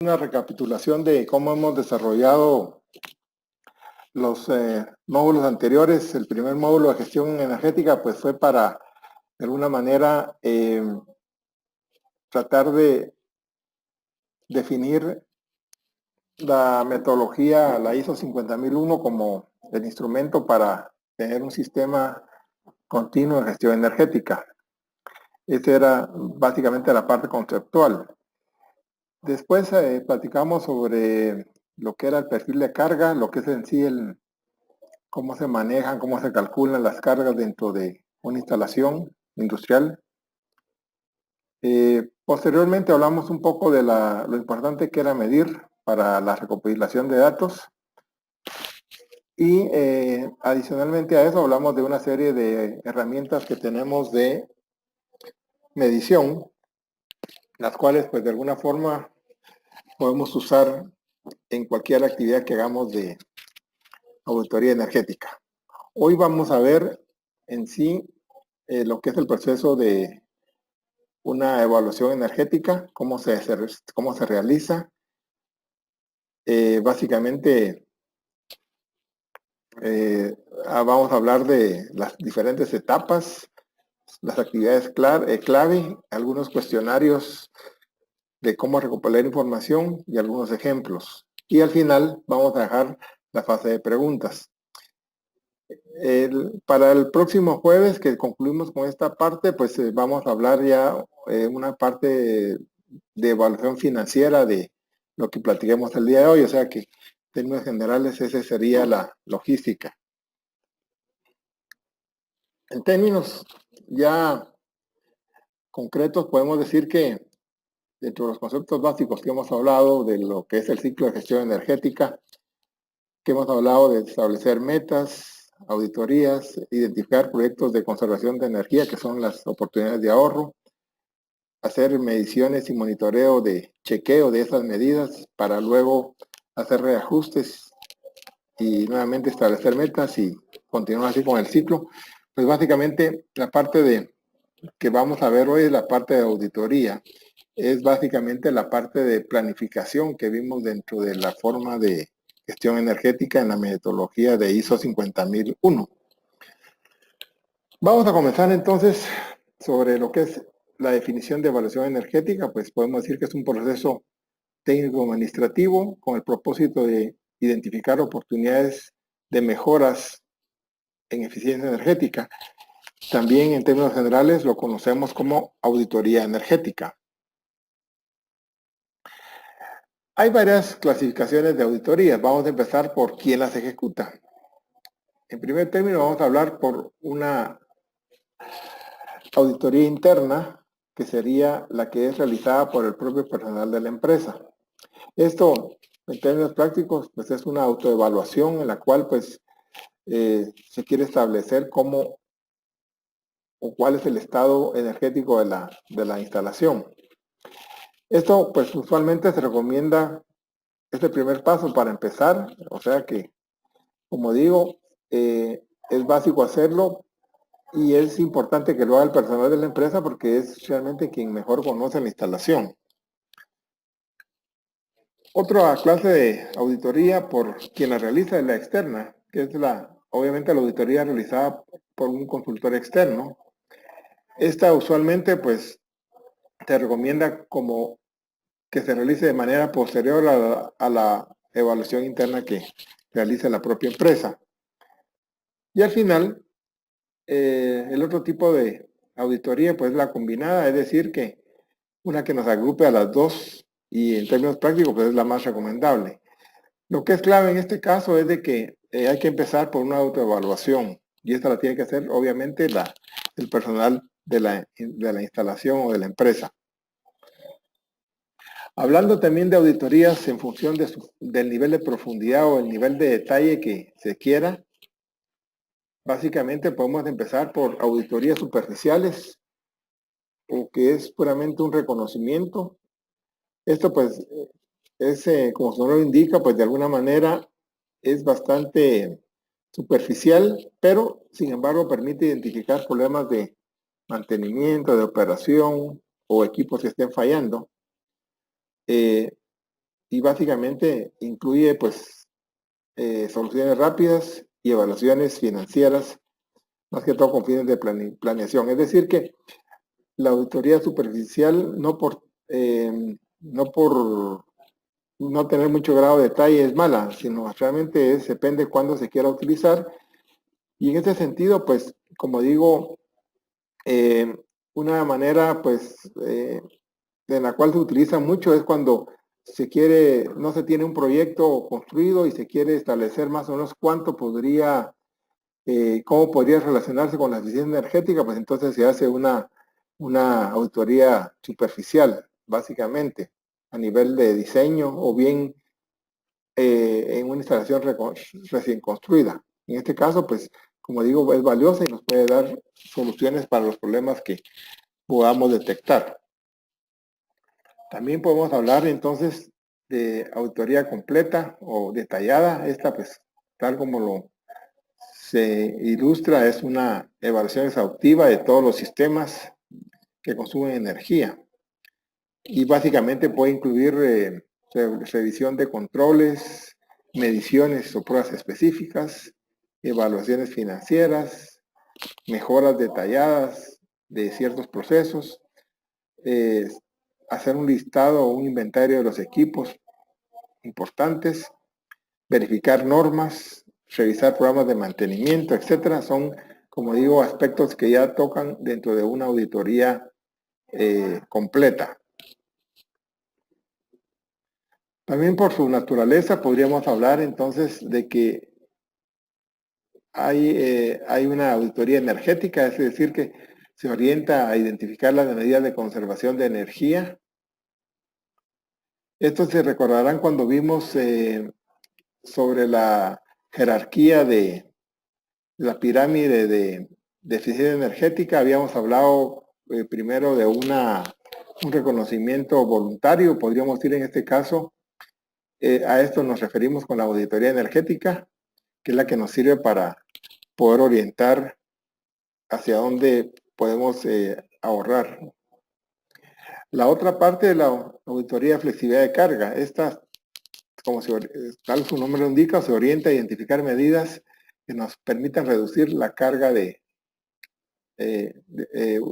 Una recapitulación de cómo hemos desarrollado los módulos anteriores. El primer módulo de gestión energética pues fue para, de alguna manera, tratar de definir la metodología, la ISO 50001 como el instrumento para tener un sistema continuo de gestión energética. Esa era básicamente la parte conceptual. Después platicamos sobre lo que era el perfil de carga, lo que es en sí cómo se manejan, cómo se calculan las cargas dentro de una instalación industrial. Posteriormente hablamos un poco de lo importante que era medir para la recopilación de datos. Y adicionalmente a eso hablamos de una serie de herramientas que tenemos de medición, las cuales pues de alguna forma podemos usar en cualquier actividad que hagamos de auditoría energética. Hoy vamos a ver en sí lo que es el proceso de una evaluación energética, cómo se realiza. Básicamente vamos a hablar de las diferentes etapas, las actividades clave, algunos cuestionarios de cómo recopilar información y algunos ejemplos. Y al final vamos a dejar la fase de preguntas. Para el próximo jueves que concluimos con esta parte, pues vamos a hablar ya una parte de evaluación financiera de lo que platiquemos el día de hoy, o sea que en términos generales esa sería la logística. En términos ya concretos podemos decir que dentro de los conceptos básicos que hemos hablado de lo que es el ciclo de gestión energética, que hemos hablado de establecer metas, auditorías, identificar proyectos de conservación de energía, que son las oportunidades de ahorro, hacer mediciones y monitoreo de chequeo de esas medidas para luego hacer reajustes y nuevamente establecer metas y continuar así con el ciclo. Pues básicamente la parte que vamos a ver hoy es la parte de auditoría. Es básicamente la parte de planificación que vimos dentro de la forma de gestión energética en la metodología de ISO 50001. Vamos a comenzar entonces sobre lo que es la definición de evaluación energética. Pues podemos decir que es un proceso técnico-administrativo con el propósito de identificar oportunidades de mejoras en eficiencia energética. También en términos generales lo conocemos como auditoría energética. Hay varias clasificaciones de auditorías. Vamos a empezar por quién las ejecuta. En primer término vamos a hablar por una auditoría interna, que sería la que es realizada por el propio personal de la empresa. Esto, en términos prácticos, pues es una autoevaluación en la cual pues se quiere establecer cómo o cuál es el estado energético de la instalación. Esto pues usualmente se recomienda, es el primer paso para empezar, o sea que, como digo, es básico hacerlo y es importante que lo haga el personal de la empresa porque es realmente quien mejor conoce la instalación. Otra clase de auditoría por quien la realiza es la externa, que es obviamente la auditoría realizada por un consultor externo. Esta usualmente pues te recomienda como que se realice de manera posterior a la evaluación interna que realiza la propia empresa. Y al final, el otro tipo de auditoría pues es la combinada, es decir que una que nos agrupe a las dos y en términos prácticos pues es la más recomendable. Lo que es clave en este caso es de que hay que empezar por una autoevaluación y esta la tiene que hacer obviamente el personal de la instalación o de la empresa. Hablando también de auditorías en función del nivel de profundidad o el nivel de detalle que se quiera, básicamente podemos empezar por auditorías superficiales o que es puramente un reconocimiento. Esto pues es, como su nombre lo indica, pues de alguna manera es bastante superficial, pero sin embargo permite identificar problemas de mantenimiento, de operación o equipos que estén fallando. y básicamente incluye pues soluciones rápidas y evaluaciones financieras, más que todo con fines de planeación. Es decir que la auditoría superficial no por no tener mucho grado de detalle es mala, sino realmente depende de cuándo se quiera utilizar. Y en ese sentido, pues, como digo, una manera, pues, de la cual se utiliza mucho es cuando no se tiene un proyecto construido y se quiere establecer más o menos cómo podría relacionarse con la eficiencia energética, pues entonces se hace una auditoría superficial, básicamente, a nivel de diseño o bien en una instalación recién construida. En este caso, pues, como digo, es valiosa y nos puede dar soluciones para los problemas que podamos detectar. También podemos hablar entonces de auditoría completa o detallada. Esta, pues, tal como se ilustra, es una evaluación exhaustiva de todos los sistemas que consumen energía. Y básicamente puede incluir revisión de controles, mediciones o pruebas específicas, evaluaciones financieras, mejoras detalladas de ciertos procesos, hacer un listado o un inventario de los equipos importantes, verificar normas, revisar programas de mantenimiento, etcétera. Son, como digo, aspectos que ya tocan dentro de una auditoría completa. También por su naturaleza podríamos hablar entonces de que hay una auditoría energética, es decir, que se orienta a identificar las medidas de conservación de energía. Esto se recordarán cuando vimos sobre la jerarquía de la pirámide de eficiencia energética. Habíamos hablado primero de un reconocimiento voluntario, podríamos decir en este caso. A esto nos referimos con la auditoría energética, que es la que nos sirve para poder orientar hacia dónde podemos ahorrar. La otra parte de la auditoría de flexibilidad de carga, esta, tal su nombre lo indica, se orienta a identificar medidas que nos permitan reducir la carga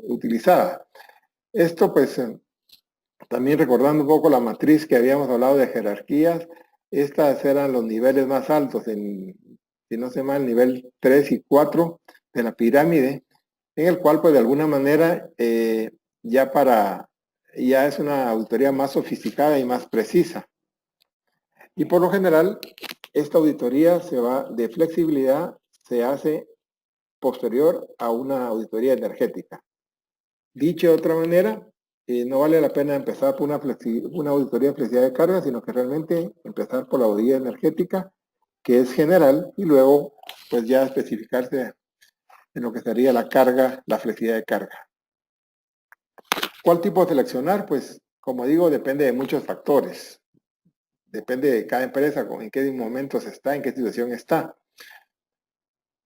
utilizada. Esto pues también recordando un poco la matriz que habíamos hablado de jerarquías, estas eran los niveles más altos, si no se llama el nivel 3 y 4 de la pirámide, en el cual pues de alguna manera ya es una auditoría más sofisticada y más precisa. Y por lo general, esta auditoría de flexibilidad se hace posterior a una auditoría energética. Dicho de otra manera, no vale la pena empezar por una auditoría de flexibilidad de carga, sino que realmente empezar por la auditoría energética, que es general, y luego pues ya especificarse en lo que sería la carga, la flexibilidad de carga. ¿Cuál tipo seleccionar? Pues como digo, depende de muchos factores. Depende de cada empresa, en qué momentos está, en qué situación está.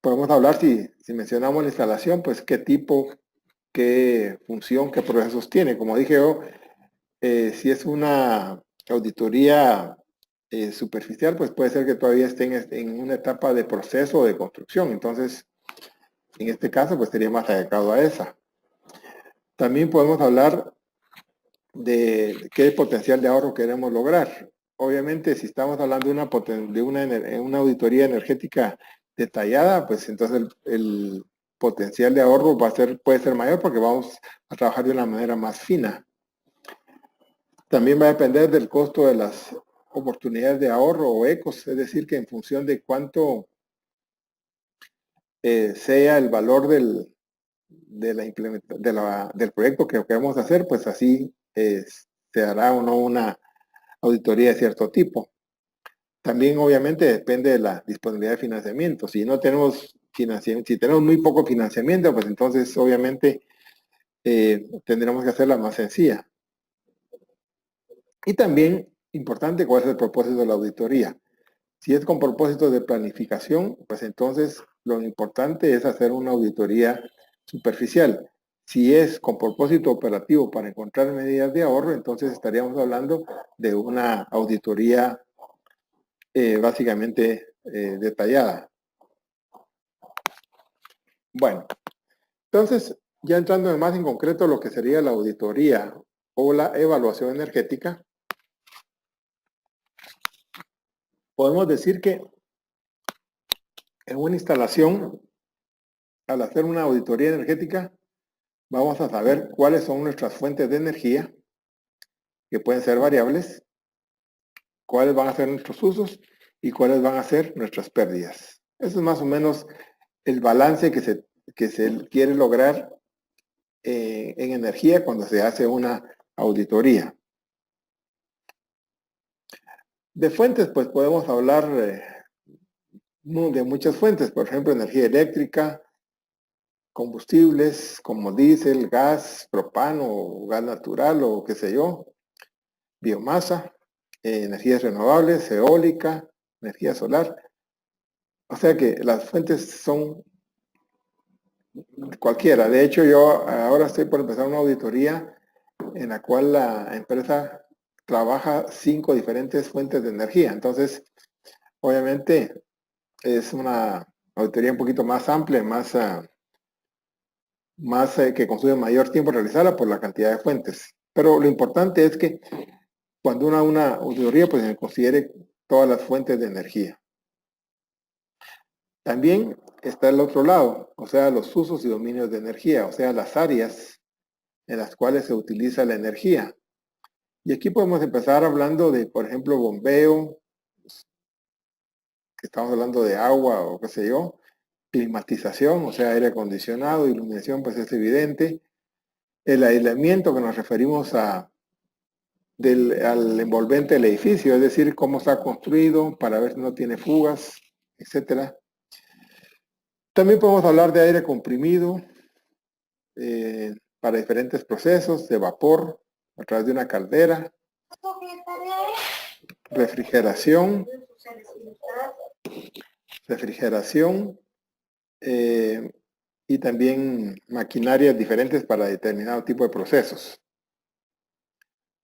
Podemos hablar, si mencionamos la instalación, pues qué tipo, qué función, qué procesos tiene. Como dije yo, si es una auditoría superficial, pues puede ser que todavía estén en una etapa de proceso de construcción. Entonces, en este caso, pues sería más adecuado a esa. También podemos hablar de qué potencial de ahorro queremos lograr. Obviamente, si estamos hablando de una auditoría energética detallada, pues entonces el potencial de ahorro puede ser mayor porque vamos a trabajar de una manera más fina. También va a depender del costo de las oportunidades de ahorro o ecos, es decir, que en función de cuánto sea el valor del proyecto que queremos hacer, pues así se hará o no una auditoría de cierto tipo. También obviamente depende de la disponibilidad de financiamiento. Si no tenemos financiamiento, si tenemos muy poco financiamiento, pues entonces obviamente tendremos que hacerla más sencilla. Y también importante cuál es el propósito de la auditoría. Si es con propósito de planificación, pues entonces lo importante es hacer una auditoría superficial. Si es con propósito operativo para encontrar medidas de ahorro, entonces estaríamos hablando de una auditoría básicamente detallada. Bueno, entonces ya entrando más en concreto lo que sería la auditoría o la evaluación energética, podemos decir que en una instalación, al hacer una auditoría energética, vamos a saber cuáles son nuestras fuentes de energía, que pueden ser variables, cuáles van a ser nuestros usos y cuáles van a ser nuestras pérdidas. Eso es más o menos el balance que se quiere lograr en energía cuando se hace una auditoría. De fuentes, pues podemos hablar de muchas fuentes, por ejemplo, energía eléctrica, combustibles como diésel, gas, propano, gas natural o qué sé yo, biomasa, energías renovables, eólica, energía solar. O sea que las fuentes son cualquiera. De hecho, yo ahora estoy por empezar una auditoría en la cual la empresa trabaja 5 diferentes fuentes de energía. Entonces, obviamente, es una auditoría un poquito más amplia, más que consume mayor tiempo realizarla por la cantidad de fuentes. Pero lo importante es que cuando una auditoría, pues se considere todas las fuentes de energía. También está el otro lado, o sea, los usos y dominios de energía, o sea, las áreas en las cuales se utiliza la energía. Y aquí podemos empezar hablando de, por ejemplo, bombeo, que estamos hablando de agua o qué sé yo, climatización, o sea, aire acondicionado, iluminación, pues es evidente. El aislamiento, que nos referimos al envolvente del edificio, es decir, cómo está construido para ver si no tiene fugas, etcétera. También podemos hablar de aire comprimido para diferentes procesos, de vapor a través de una caldera, refrigeración, y también maquinarias diferentes para determinado tipo de procesos.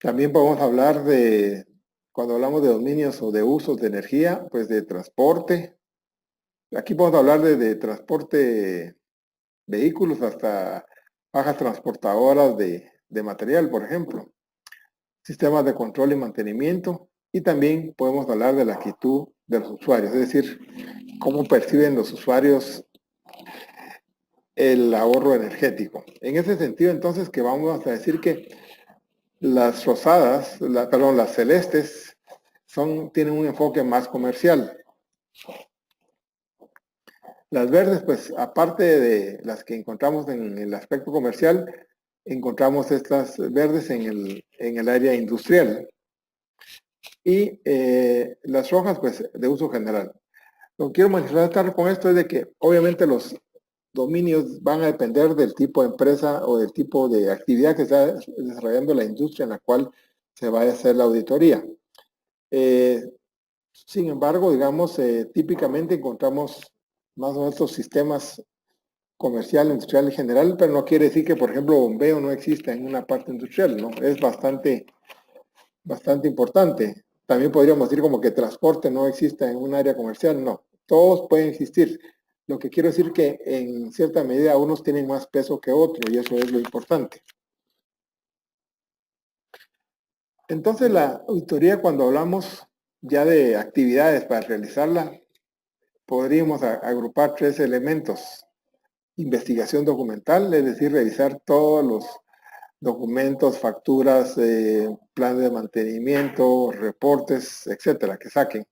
También podemos hablar de, cuando hablamos de dominios o de usos de energía, pues de transporte. Aquí podemos hablar de transporte vehículos hasta bajas transportadoras de material, por ejemplo. Sistemas de control y mantenimiento. Y también podemos hablar de la actitud de los usuarios, es decir, cómo perciben los usuarios el ahorro energético. En ese sentido, entonces, que vamos a decir que las rosadas, las celestes, tienen un enfoque más comercial. Las verdes, pues, aparte de las que encontramos en el aspecto comercial, encontramos estas verdes en el área industrial. Y las rojas, pues, de uso general. Lo que quiero manifestar con esto es de que, obviamente, los dominios van a depender del tipo de empresa o del tipo de actividad que está desarrollando la industria en la cual se vaya a hacer la auditoría. Sin embargo, digamos, típicamente encontramos más o menos estos sistemas comercial, industrial en general, pero no quiere decir que, por ejemplo, bombeo no exista en una parte industrial, ¿no? Es bastante importante. También podríamos decir como que transporte no exista en un área comercial, no. Todos pueden existir. Lo que quiero decir que en cierta medida unos tienen más peso que otros y eso es lo importante. Entonces la auditoría, cuando hablamos ya de actividades para realizarla, podríamos agrupar 3 elementos. Investigación documental, es decir, revisar todos los documentos, facturas, planes de mantenimiento, reportes, etcétera, que saquen.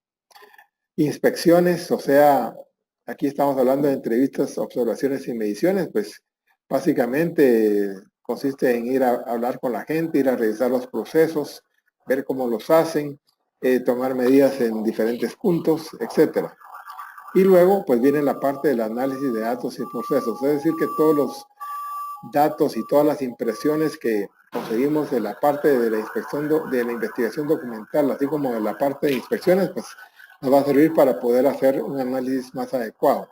Inspecciones, o sea, aquí estamos hablando de entrevistas, observaciones y mediciones, pues básicamente consiste en ir a hablar con la gente, ir a revisar los procesos, ver cómo los hacen, tomar medidas en diferentes puntos, etcétera. Y luego, pues viene la parte del análisis de datos y procesos, es decir, que todos los datos y todas las impresiones que conseguimos de la parte de la inspección, de la investigación documental, así como de la parte de inspecciones, pues nos va a servir para poder hacer un análisis más adecuado.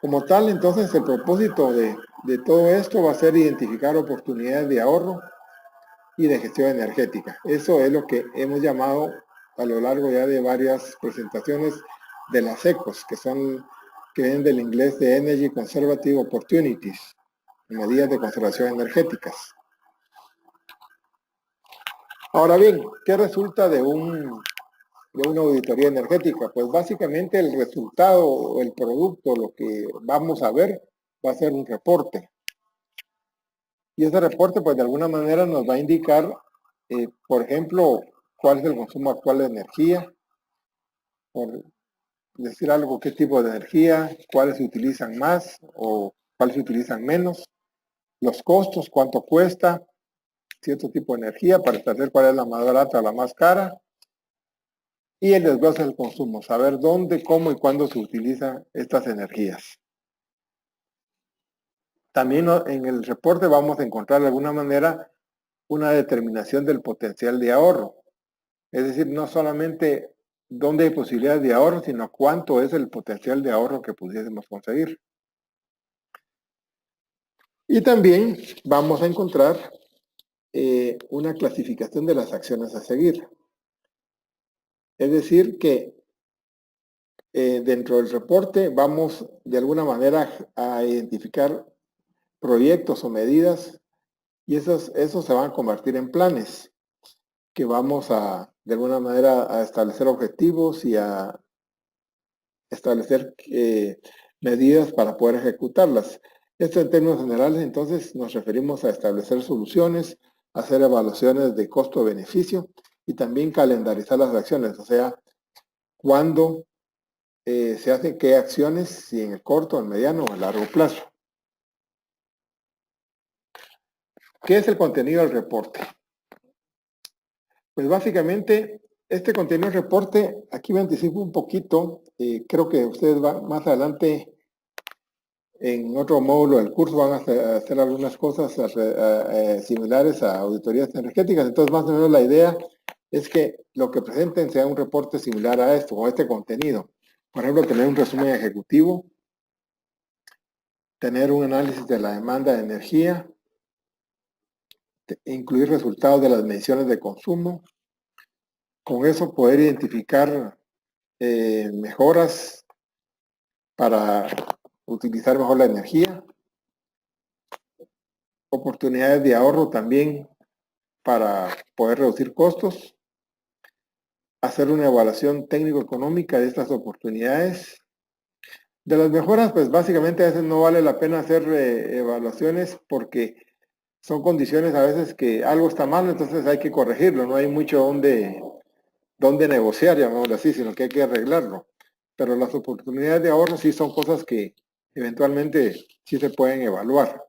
Como tal, entonces, el propósito de todo esto va a ser identificar oportunidades de ahorro y de gestión energética. Eso es lo que hemos llamado a lo largo ya de varias presentaciones de las ECOs, que vienen del inglés de Energy Conservative Opportunities, medidas de conservación energéticas. Ahora bien, ¿qué resulta de una auditoría energética? Pues básicamente el resultado o el producto, lo que vamos a ver, va a ser un reporte. Y ese reporte, pues de alguna manera nos va a indicar, por ejemplo, cuál es el consumo actual de energía, por decir algo, qué tipo de energía, cuáles se utilizan más o cuáles se utilizan menos, los costos, cuánto cuesta cierto tipo de energía para establecer cuál es la más barata o la más cara, y el desglose del consumo, saber dónde, cómo y cuándo se utilizan estas energías. También en el reporte vamos a encontrar de alguna manera una determinación del potencial de ahorro. Es decir, no solamente dónde hay posibilidades de ahorro, sino cuánto es el potencial de ahorro que pudiésemos conseguir. Y también vamos a encontrar una clasificación de las acciones a seguir. Es decir, que dentro del reporte vamos de alguna manera a identificar proyectos o medidas y esos se van a convertir en planes que vamos a, de alguna manera, a establecer objetivos y a establecer medidas para poder ejecutarlas. Esto en términos generales, entonces, nos referimos a establecer soluciones, hacer evaluaciones de costo-beneficio y también calendarizar las acciones, o sea, cuándo se hacen qué acciones, si en el corto, en mediano o a largo plazo. ¿Qué es el contenido del reporte? Pues básicamente, este contenido del reporte, aquí me anticipo un poquito, creo que ustedes van más adelante en otro módulo del curso van a hacer algunas cosas similares a auditorías energéticas. Entonces, más o menos la idea es que lo que presenten sea un reporte similar a esto, o a este contenido. Por ejemplo, tener un resumen ejecutivo, tener un análisis de la demanda de energía, incluir resultados de las mediciones de consumo. Con eso poder identificar mejoras para utilizar mejor la energía, oportunidades de ahorro también para poder reducir costos, hacer una evaluación técnico-económica de estas oportunidades. De las mejoras, pues básicamente a veces no vale la pena hacer evaluaciones porque son condiciones a veces que algo está mal, entonces hay que corregirlo, no hay mucho donde negociar, llamémoslo así, sino que hay que arreglarlo. Pero las oportunidades de ahorro sí son cosas que eventualmente sí se pueden evaluar.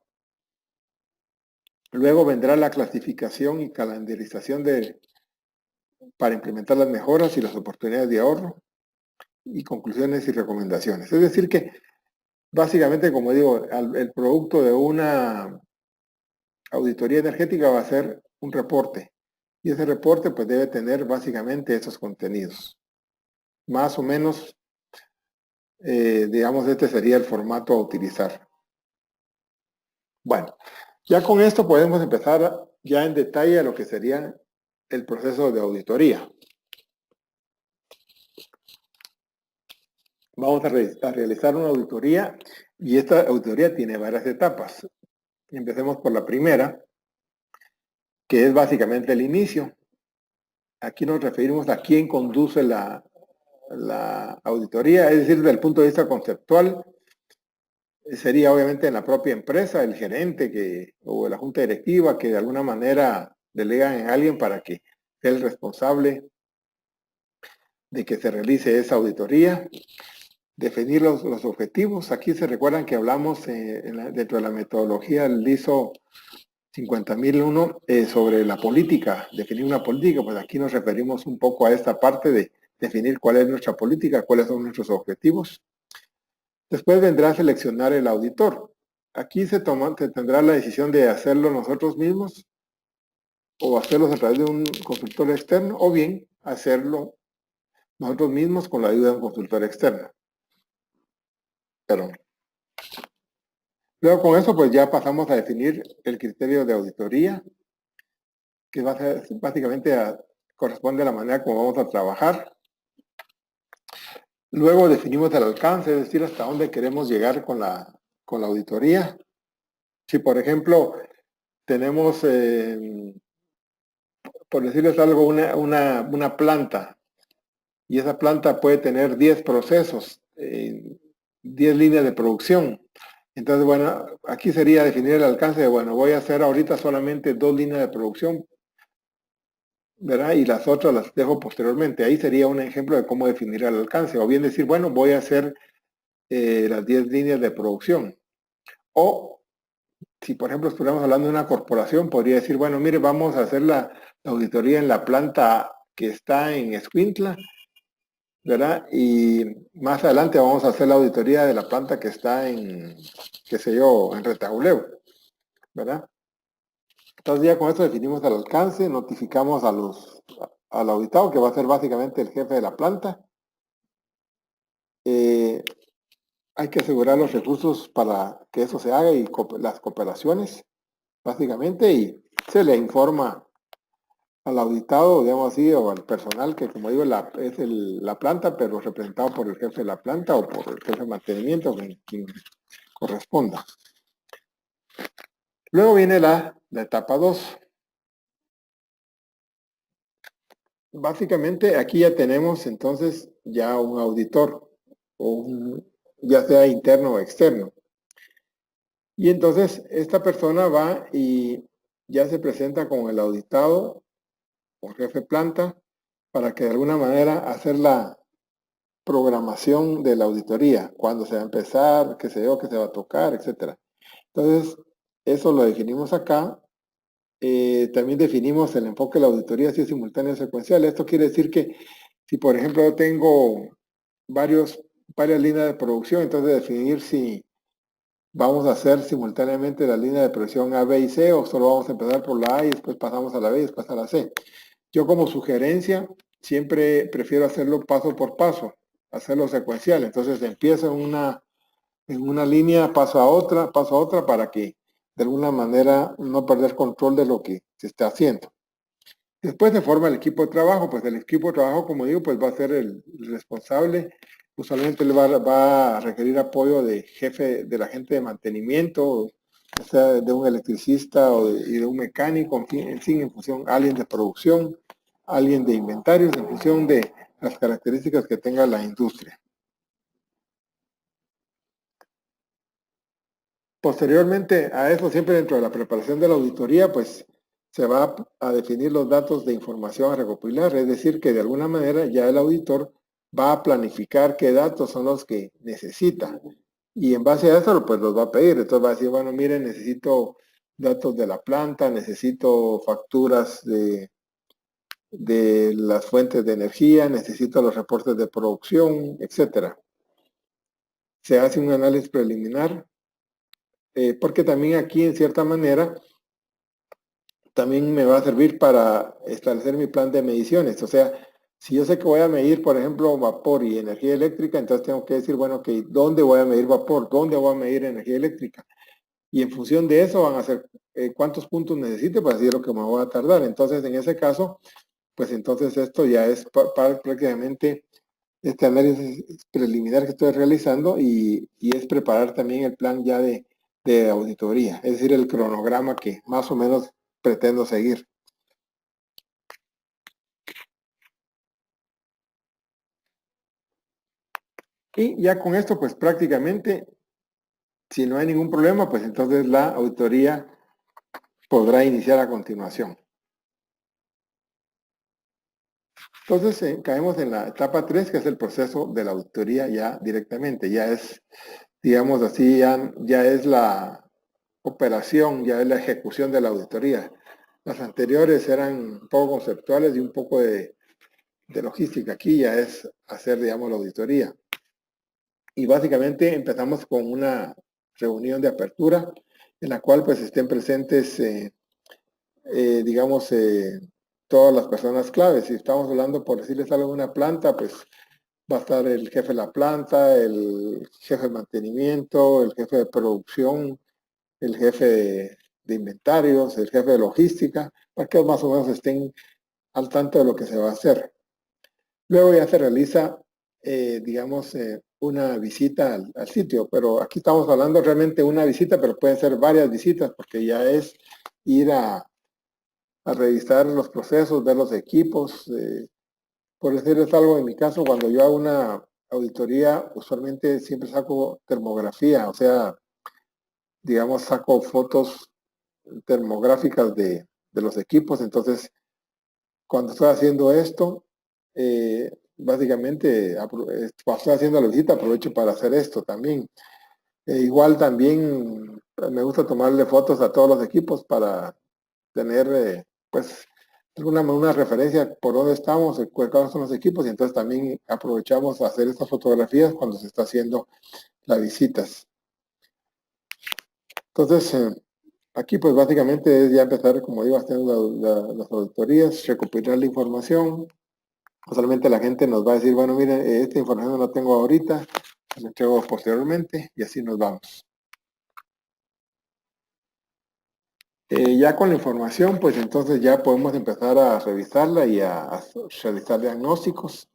Luego vendrá la clasificación y calendarización para implementar las mejoras y las oportunidades de ahorro y conclusiones y recomendaciones. Es decir que básicamente, como digo, el producto de una auditoría energética va a ser un reporte y ese reporte pues debe tener básicamente esos contenidos. Más o menos, digamos, este sería el formato a utilizar. Bueno, ya con esto podemos empezar ya en detalle a lo que sería el proceso de auditoría. Vamos a realizar una auditoría y esta auditoría tiene varias etapas. Empecemos por la primera, que es básicamente el inicio. Aquí nos referimos a quién conduce la auditoría, es decir, desde el punto de vista conceptual, sería obviamente en la propia empresa, el gerente o la junta directiva que de alguna manera delegan en alguien para que sea el responsable de que se realice esa auditoría. Definir los objetivos. Aquí se recuerdan que hablamos dentro de la metodología del ISO 50001 sobre la política, definir una política. Pues aquí nos referimos un poco a esta parte de definir cuál es nuestra política, cuáles son nuestros objetivos. Después vendrá a seleccionar el auditor. Aquí se tendrá la decisión de hacerlo nosotros mismos o hacerlo a través de un consultor externo o bien hacerlo nosotros mismos con la ayuda de un consultor externo. Perdón. Luego con eso pues ya pasamos a definir el criterio de auditoría, que va a ser, básicamente corresponde a la manera como vamos a trabajar. Luego definimos el alcance, es decir, hasta dónde queremos llegar con la auditoría. Si por ejemplo tenemos, por decirles algo, una planta, y esa planta puede tener 10 procesos, 10 líneas de producción. Entonces, bueno, aquí sería definir el alcance de, bueno, voy a hacer ahorita solamente 2 líneas de producción, ¿verdad? Y las otras las dejo posteriormente. Ahí sería un ejemplo de cómo definir el alcance. O bien decir, bueno, voy a hacer las 10 líneas de producción. O, si por ejemplo estuviéramos hablando de una corporación, podría decir, bueno, mire, vamos a hacer la auditoría en la planta que está en Escuintla, ¿verdad? Y más adelante vamos a hacer la auditoría de la planta que está en, qué sé yo, en Retauleu, ¿verdad? Entonces ya con esto definimos el alcance, notificamos al auditado, que va a ser básicamente el jefe de la planta. Hay que asegurar los recursos para que eso se haga y las cooperaciones, básicamente, y se le informa al auditado, digamos así, o al personal, que como digo, es la planta, pero representado por el jefe de la planta o por el jefe de mantenimiento, quien corresponda. Luego viene la etapa 2. Básicamente aquí ya tenemos entonces ya un auditor, ya sea interno o externo. Y entonces esta persona va y ya se presenta con el auditado o jefe de planta para que de alguna manera hacer la programación de la auditoría, cuándo se va a empezar, qué sé yo, qué se va a tocar, etc. Entonces, eso lo definimos acá. También definimos el enfoque de la auditoría si es simultáneo o secuencial. Esto quiere decir que si, por ejemplo, yo tengo varias líneas de producción, entonces definir si vamos a hacer simultáneamente la línea de producción A, B y C, o solo vamos a empezar por la A y después pasamos a la B y después a la C. Yo como sugerencia siempre prefiero hacerlo paso por paso, hacerlo secuencial. Entonces empiezo en una línea, paso a otra, para que de alguna manera no perder control de lo que se está haciendo. Después se forma el equipo de trabajo, pues el equipo de trabajo, como digo, pues va a ser el responsable. Usualmente le va a requerir apoyo de jefe, de la gente de mantenimiento, o sea, de un electricista y de un mecánico, en fin, en función, alguien de producción, alguien de inventarios, en función de las características que tenga la industria. Posteriormente a eso, siempre dentro de la preparación de la auditoría, pues se va a definir los datos de información a recopilar, es decir, que de alguna manera ya el auditor va a planificar qué datos son los que necesita y en base a eso pues los va a pedir. Entonces va a decir, bueno, miren, necesito datos de la planta, necesito facturas de las fuentes de energía, necesito los reportes de producción, etcétera. Se hace un análisis preliminar, porque también aquí en cierta manera también me va a servir para establecer mi plan de mediciones. O sea, si yo sé que voy a medir, por ejemplo, vapor y energía eléctrica, entonces tengo que decir, bueno, que ¿dónde voy a medir vapor? ¿Dónde voy a medir energía eléctrica? Y en función de eso van a ser cuántos puntos necesite para decir lo que me voy a tardar. Entonces, en ese caso, pues entonces esto ya es prácticamente este análisis preliminar que estoy realizando y es preparar también el plan ya de auditoría, es decir, el cronograma que más o menos pretendo seguir. Y ya con esto, pues prácticamente, si no hay ningún problema, pues entonces la auditoría podrá iniciar a continuación. Entonces caemos en la etapa 3, que es el proceso de la auditoría ya directamente. Ya es, digamos así, ya es la operación, ya es la ejecución de la auditoría. Las anteriores eran un poco conceptuales y un poco de logística. Aquí ya es hacer, digamos, la auditoría. Y básicamente empezamos con una reunión de apertura en la cual pues estén presentes, digamos, todas las personas claves. Si estamos hablando, por decirles algo, de una planta, pues Va a estar el jefe de la planta, el jefe de mantenimiento, el jefe de producción, el jefe de inventarios, el jefe de logística, para que más o menos estén al tanto de lo que se va a hacer. Luego ya se realiza, digamos, una visita al sitio, pero aquí estamos hablando realmente de una visita, pero pueden ser varias visitas, porque ya es ir a revisar los procesos, ver los equipos. Por decirles algo, en mi caso, cuando yo hago una auditoría, usualmente siempre saco termografía, o sea, digamos, saco fotos termográficas de los equipos. Entonces, cuando estoy haciendo esto, básicamente, cuando estoy haciendo la visita, aprovecho para hacer esto también. Igual también me gusta tomarle fotos a todos los equipos para tener, pues, una referencia por dónde estamos, cuáles son los equipos, y entonces también aprovechamos a hacer estas fotografías cuando se está haciendo las visitas. Entonces, aquí pues básicamente es ya empezar, como digo, haciendo las auditorías, recopilar la información. Usualmente la gente nos va a decir, bueno, miren, esta información no la tengo ahorita, la entrego posteriormente, y así nos vamos. Ya con la información, pues entonces ya podemos empezar a revisarla y a realizar diagnósticos,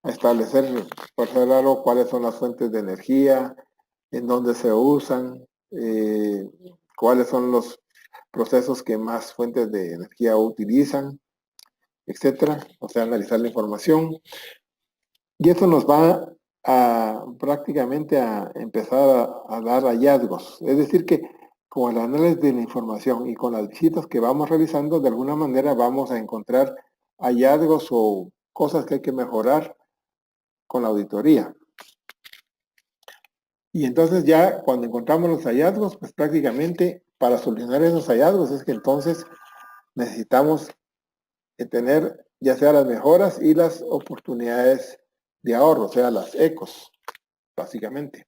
a establecer, por ser algo, cuáles son las fuentes de energía, en dónde se usan, cuáles son los procesos que más fuentes de energía utilizan, etcétera. O sea, analizar la información. Y eso nos va a prácticamente a empezar a dar hallazgos. Es decir, que con el análisis de la información y con las visitas que vamos realizando, de alguna manera vamos a encontrar hallazgos o cosas que hay que mejorar con la auditoría. Y entonces ya cuando encontramos los hallazgos, pues prácticamente para solucionar esos hallazgos es que entonces necesitamos tener ya sea las mejoras y las oportunidades de ahorro, o sea, las ecos, básicamente.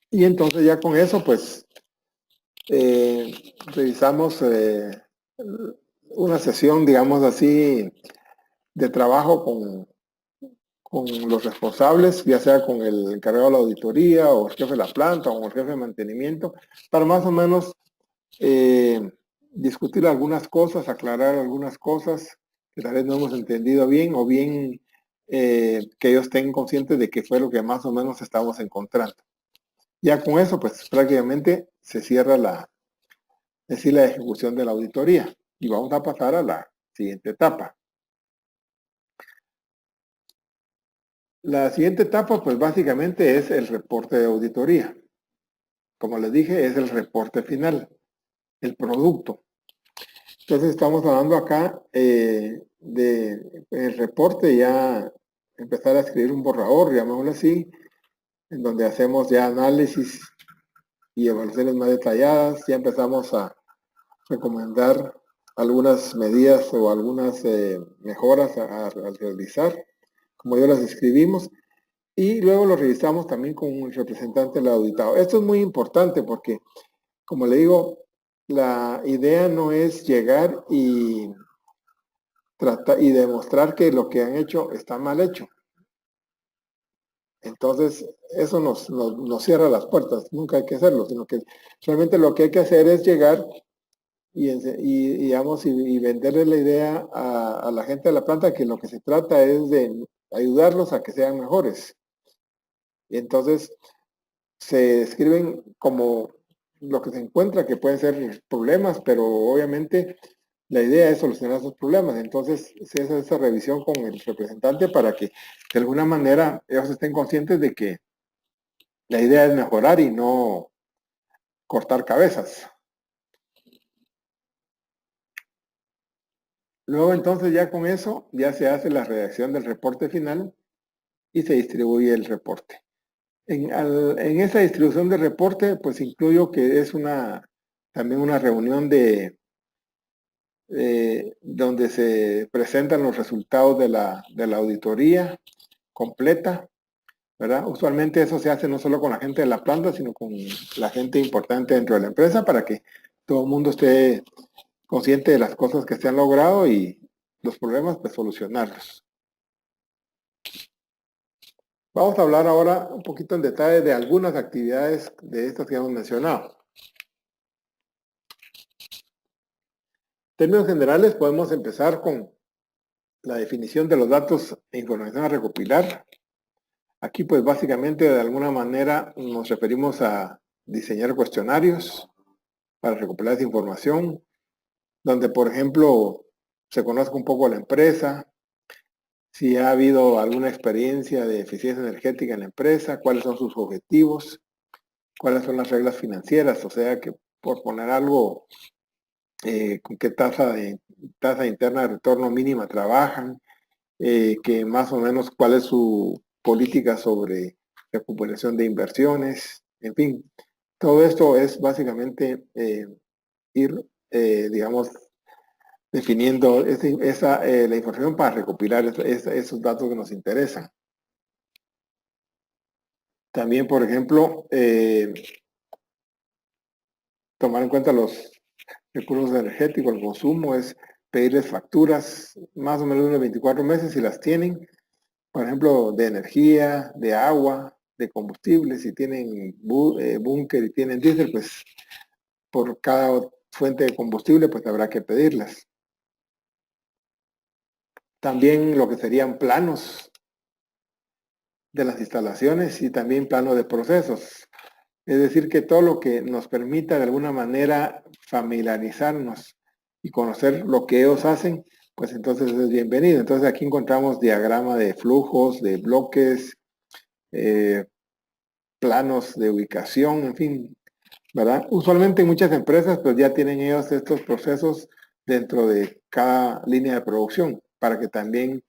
Y entonces ya con eso, pues, revisamos una sesión, digamos así, de trabajo con los responsables, ya sea con el encargado de la auditoría o el jefe de la planta o el jefe de mantenimiento, para más o menos discutir algunas cosas, aclarar algunas cosas que tal vez no hemos entendido bien o bien que ellos estén conscientes de qué fue lo que más o menos estamos encontrando. Ya con eso, pues prácticamente se cierra la ejecución de la auditoría y vamos a pasar a la siguiente etapa. La siguiente etapa, pues básicamente es el reporte de auditoría. Como les dije, es el reporte final, el producto. Entonces estamos hablando acá de el reporte, ya empezar a escribir un borrador, llamémoslo así, en donde hacemos ya análisis y evaluaciones más detalladas, ya empezamos a recomendar algunas medidas o algunas mejoras a realizar, como ya las escribimos, y luego lo revisamos también con un representante del auditado. Esto es muy importante porque, como le digo, la idea no es llegar y tratar y demostrar que lo que han hecho está mal hecho. Entonces, eso nos cierra las puertas, nunca hay que hacerlo, sino que realmente lo que hay que hacer es llegar digamos, y venderle la idea a la gente de la planta que lo que se trata es de ayudarlos a que sean mejores. Y entonces se escriben como lo que se encuentra, que pueden ser problemas, pero obviamente la idea es solucionar esos problemas. Entonces se hace esa revisión con el representante para que de alguna manera ellos estén conscientes de que la idea es mejorar y no cortar cabezas. Luego entonces ya con eso ya se hace la redacción del reporte final y se distribuye el reporte. En esa distribución del reporte pues incluyo que es también una reunión donde se presentan los resultados de la auditoría completa, ¿verdad? Usualmente eso se hace no solo con la gente de la planta, sino con la gente importante dentro de la empresa para que todo el mundo esté consciente de las cosas que se han logrado y los problemas, pues solucionarlos. Vamos a hablar ahora un poquito en detalle de algunas actividades de estas que hemos mencionado. En términos generales, podemos empezar con la definición de los datos e información a recopilar. Aquí, pues, básicamente, de alguna manera, nos referimos a diseñar cuestionarios para recopilar esa información, donde, por ejemplo, se conozca un poco la empresa, si ha habido alguna experiencia de eficiencia energética en la empresa, cuáles son sus objetivos, cuáles son las reglas financieras, o sea que, por poner algo, con qué tasa interna de retorno mínima trabajan, que más o menos cuál es su política sobre recuperación de inversiones, en fin. Todo esto es básicamente ir, digamos, definiendo la información para recopilar esos datos que nos interesan. También, por ejemplo, tomar en cuenta los recursos energéticos, el consumo, es pedirles facturas más o menos de 24 meses si las tienen, por ejemplo, de energía, de agua, de combustible, si tienen búnker y tienen diésel, pues por cada fuente de combustible, pues habrá que pedirlas. También lo que serían planos de las instalaciones y también planos de procesos. Es decir, que todo lo que nos permita de alguna manera familiarizarnos y conocer lo que ellos hacen, pues entonces es bienvenido. Entonces aquí encontramos diagrama de flujos, de bloques, planos de ubicación, en fin, ¿verdad? Usualmente en muchas empresas pues ya tienen ellos estos procesos dentro de cada línea de producción para que también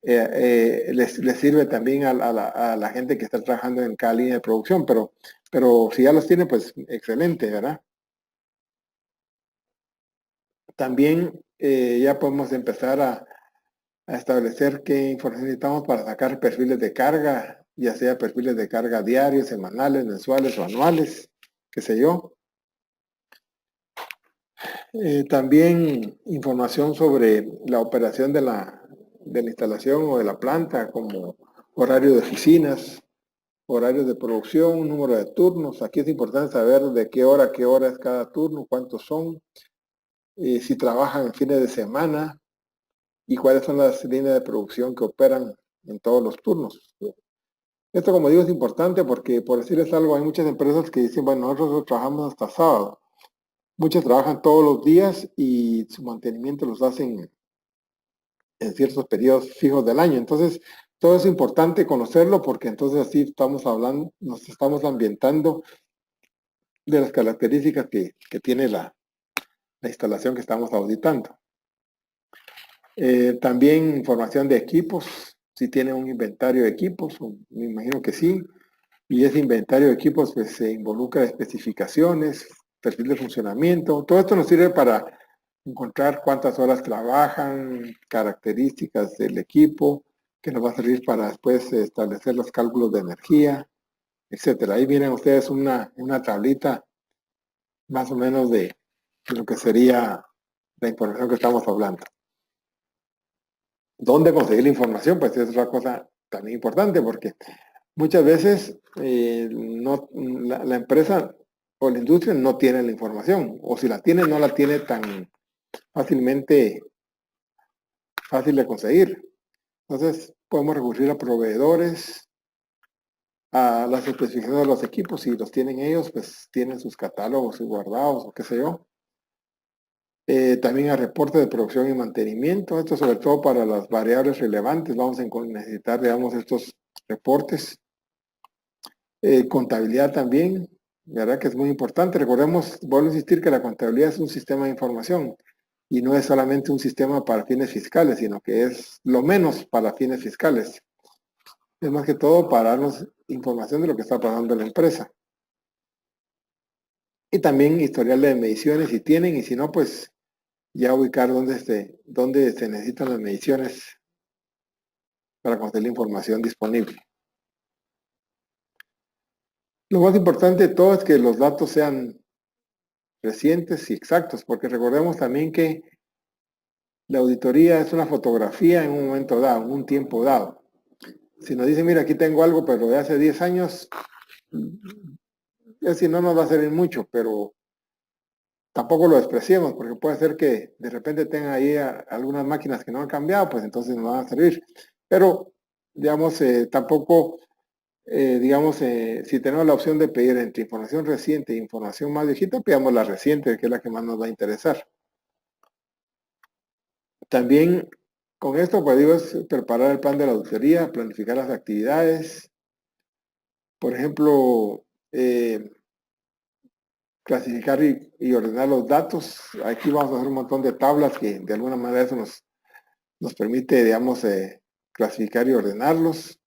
les sirve también a la gente que está trabajando en cada línea de producción, pero si ya los tiene, pues excelente, ¿verdad? También ya podemos empezar a establecer qué información necesitamos para sacar perfiles de carga, ya sea perfiles de carga diarios, semanales, mensuales o anuales, qué sé yo. También información sobre la operación de la instalación o de la planta, como horario de oficinas, horarios de producción, número de turnos. Aquí es importante saber de qué hora a qué hora es cada turno, cuántos son, si trabajan en fines de semana y cuáles son las líneas de producción que operan en todos los turnos. Esto, como digo, es importante porque, por decirles algo, hay muchas empresas que dicen, bueno, nosotros trabajamos hasta sábado. Muchas trabajan todos los días y su mantenimiento los hacen en ciertos periodos fijos del año. Entonces, todo es importante conocerlo porque entonces así estamos hablando, nos estamos ambientando de las características que tiene la instalación que estamos auditando. También información de equipos, si tiene un inventario de equipos, me imagino que sí, y ese inventario de equipos pues se involucra especificaciones, perfil de funcionamiento, todo esto nos sirve para encontrar cuántas horas trabajan, características del equipo, que nos va a servir para después establecer los cálculos de energía, etcétera. Ahí vienen ustedes una tablita más o menos de lo que sería la información que estamos hablando. ¿Dónde conseguir la información? Pues es otra cosa también importante porque muchas veces la empresa o la industria no tiene la información, o si la tiene, no la tiene tan fácilmente fácil de conseguir. Entonces podemos recurrir a proveedores, a las especificaciones de los equipos, si los tienen ellos, pues tienen sus catálogos guardados o qué sé yo. También a reporte de producción y mantenimiento, esto sobre todo para las variables relevantes, vamos a necesitar, digamos, estos reportes. Contabilidad también, ¿verdad? Que es muy importante. Recordemos, vuelvo a insistir que la contabilidad es un sistema de información y no es solamente un sistema para fines fiscales, sino que es lo menos para fines fiscales. Es más que todo para darnos información de lo que está pasando en la empresa. Y también historial de mediciones si tienen, y si no, pues ya ubicar dónde se necesitan las mediciones para conseguir la información disponible. Lo más importante de todo es que los datos sean recientes y exactos, porque recordemos también que la auditoría es una fotografía en un momento dado, en un tiempo dado. Si nos dicen, mira, aquí tengo algo, pero de hace 10 años, es decir, no nos va a servir mucho, pero tampoco lo despreciemos, porque puede ser que de repente tengan ahí algunas máquinas que no han cambiado, pues entonces nos van a servir. Pero, digamos, tampoco, digamos, si tenemos la opción de pedir entre información reciente e información más viejita, pidamos la reciente, que es la que más nos va a interesar. También con esto, pues digo, es preparar el plan de la auditoría, planificar las actividades. Por ejemplo, clasificar y ordenar los datos. Aquí vamos a hacer un montón de tablas que de alguna manera eso nos permite, digamos, clasificar y ordenarlos.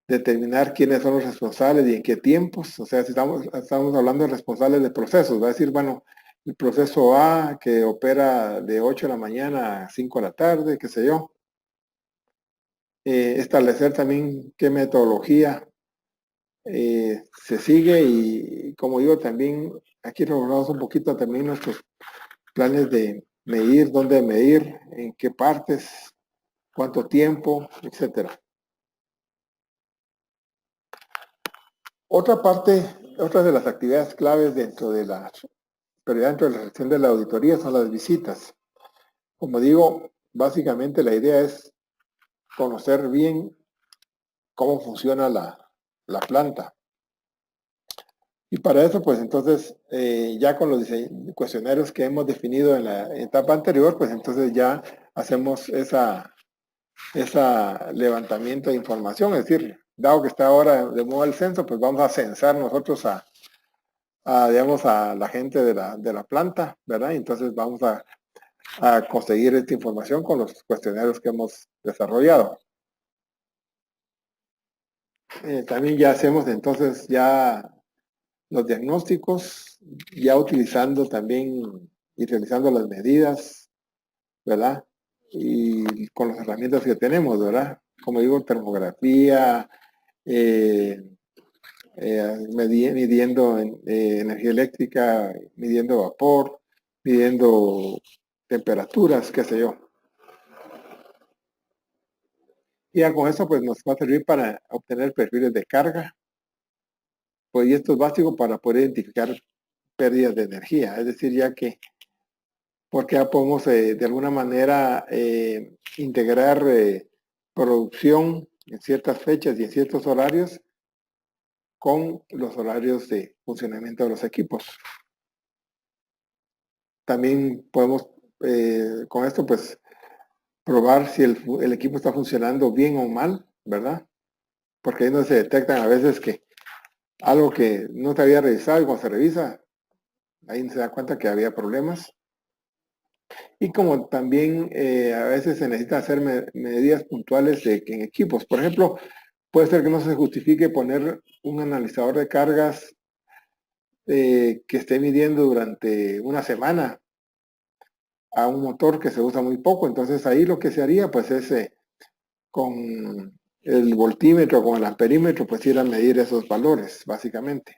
Determinar quiénes son los responsables y en qué tiempos. O sea, si estamos hablando de responsables de procesos, va a decir, bueno, el proceso A que opera de 8 de la mañana a 5 de la tarde, qué sé yo. Establecer también qué metodología se sigue y, como digo, también aquí recordamos un poquito también nuestros planes de medir, dónde medir, en qué partes, cuánto tiempo, etcétera. Otra de las actividades claves dentro de la gestión de la auditoría son las visitas. Como digo, básicamente la idea es conocer bien cómo funciona la planta. Y para eso, pues entonces, ya con los cuestionarios que hemos definido en la etapa anterior, pues entonces ya hacemos esa levantamiento de información, es decir, dado que está ahora de moda el censo, pues vamos a censar nosotros digamos, a la gente de la planta, ¿verdad? Y entonces vamos a conseguir esta información con los cuestionarios que hemos desarrollado. También ya hacemos entonces ya los diagnósticos, ya utilizando también y realizando las medidas, ¿verdad? Y con las herramientas que tenemos, ¿verdad? Como digo, termografía, midiendo energía eléctrica, midiendo vapor, midiendo temperaturas, qué sé yo. Y ya con eso pues nos va a servir para obtener perfiles de carga, pues y esto es básico para poder identificar pérdidas de energía, es decir, ya que porque ya podemos de alguna manera integrar producción en ciertas fechas y en ciertos horarios con los horarios de funcionamiento de los equipos. También podemos con esto pues probar si el equipo está funcionando bien o mal, ¿verdad? Porque ahí no se detectan a veces que algo que no se había revisado y cuando se revisa, ahí se da cuenta que había problemas. Y como también a veces se necesita hacer medidas puntuales en equipos. Por ejemplo, puede ser que no se justifique poner un analizador de cargas que esté midiendo durante una semana a un motor que se usa muy poco. Entonces ahí lo que se haría pues es con el voltímetro, con el amperímetro, pues ir a medir esos valores, básicamente.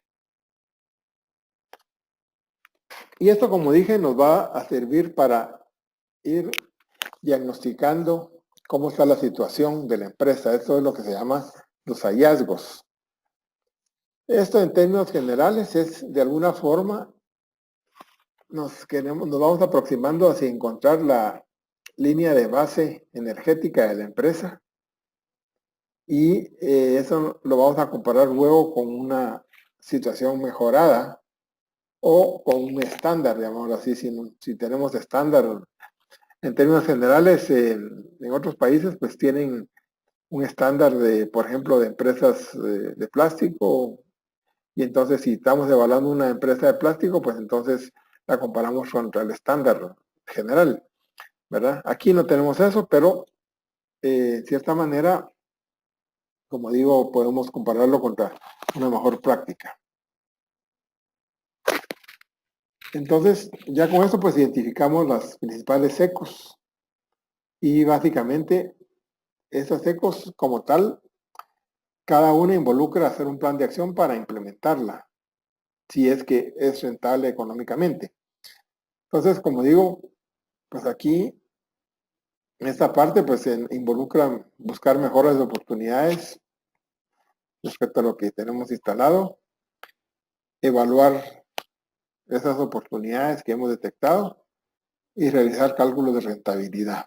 Y esto, como dije, nos va a servir para ir diagnosticando cómo está la situación de la empresa. Esto es lo que se llama los hallazgos. Esto en términos generales es de alguna forma nos vamos aproximando hacia encontrar la línea de base energética de la empresa y eso lo vamos a comparar luego con una situación mejorada o con un estándar, llamémoslo así, si tenemos estándar. En términos generales, en otros países pues tienen un estándar de, por ejemplo, de empresas de plástico, y entonces si estamos evaluando una empresa de plástico, pues entonces la comparamos contra el estándar general, ¿verdad? Aquí no tenemos eso, pero de cierta manera, como digo, podemos compararlo contra una mejor práctica. Entonces, ya con esto pues identificamos las principales ecos y básicamente esas ecos como tal, cada una involucra hacer un plan de acción para implementarla, si es que es rentable económicamente. Entonces, como digo, pues aquí En esta parte, pues, se involucra buscar mejores oportunidades respecto a lo que tenemos instalado, evaluar esas oportunidades que hemos detectado y realizar cálculos de rentabilidad.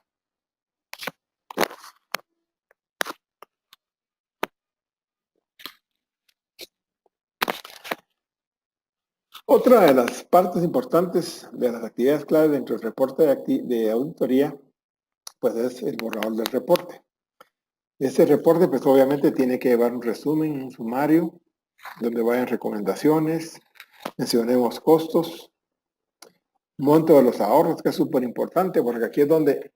Otra de las partes importantes de las actividades clave dentro del reporte de auditoría, pues es el borrador del reporte. Este reporte, pues obviamente tiene que llevar un resumen, un sumario, donde vayan recomendaciones, mencionemos costos, monto de los ahorros, que es súper importante, porque aquí es donde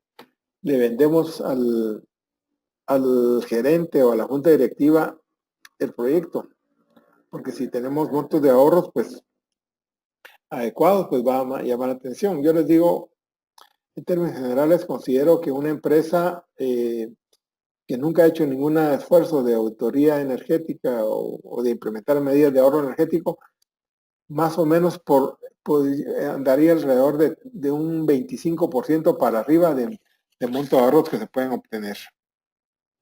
le vendemos al gerente o a la junta directiva el proyecto. Porque si tenemos montos de ahorros, pues adecuados, pues va a llamar la atención. Yo les digo, en términos generales, considero que una empresa que nunca ha hecho ningún esfuerzo de auditoría energética o de implementar medidas de ahorro energético, más o menos andaría alrededor de un 25% para arriba de monto de ahorros que se pueden obtener.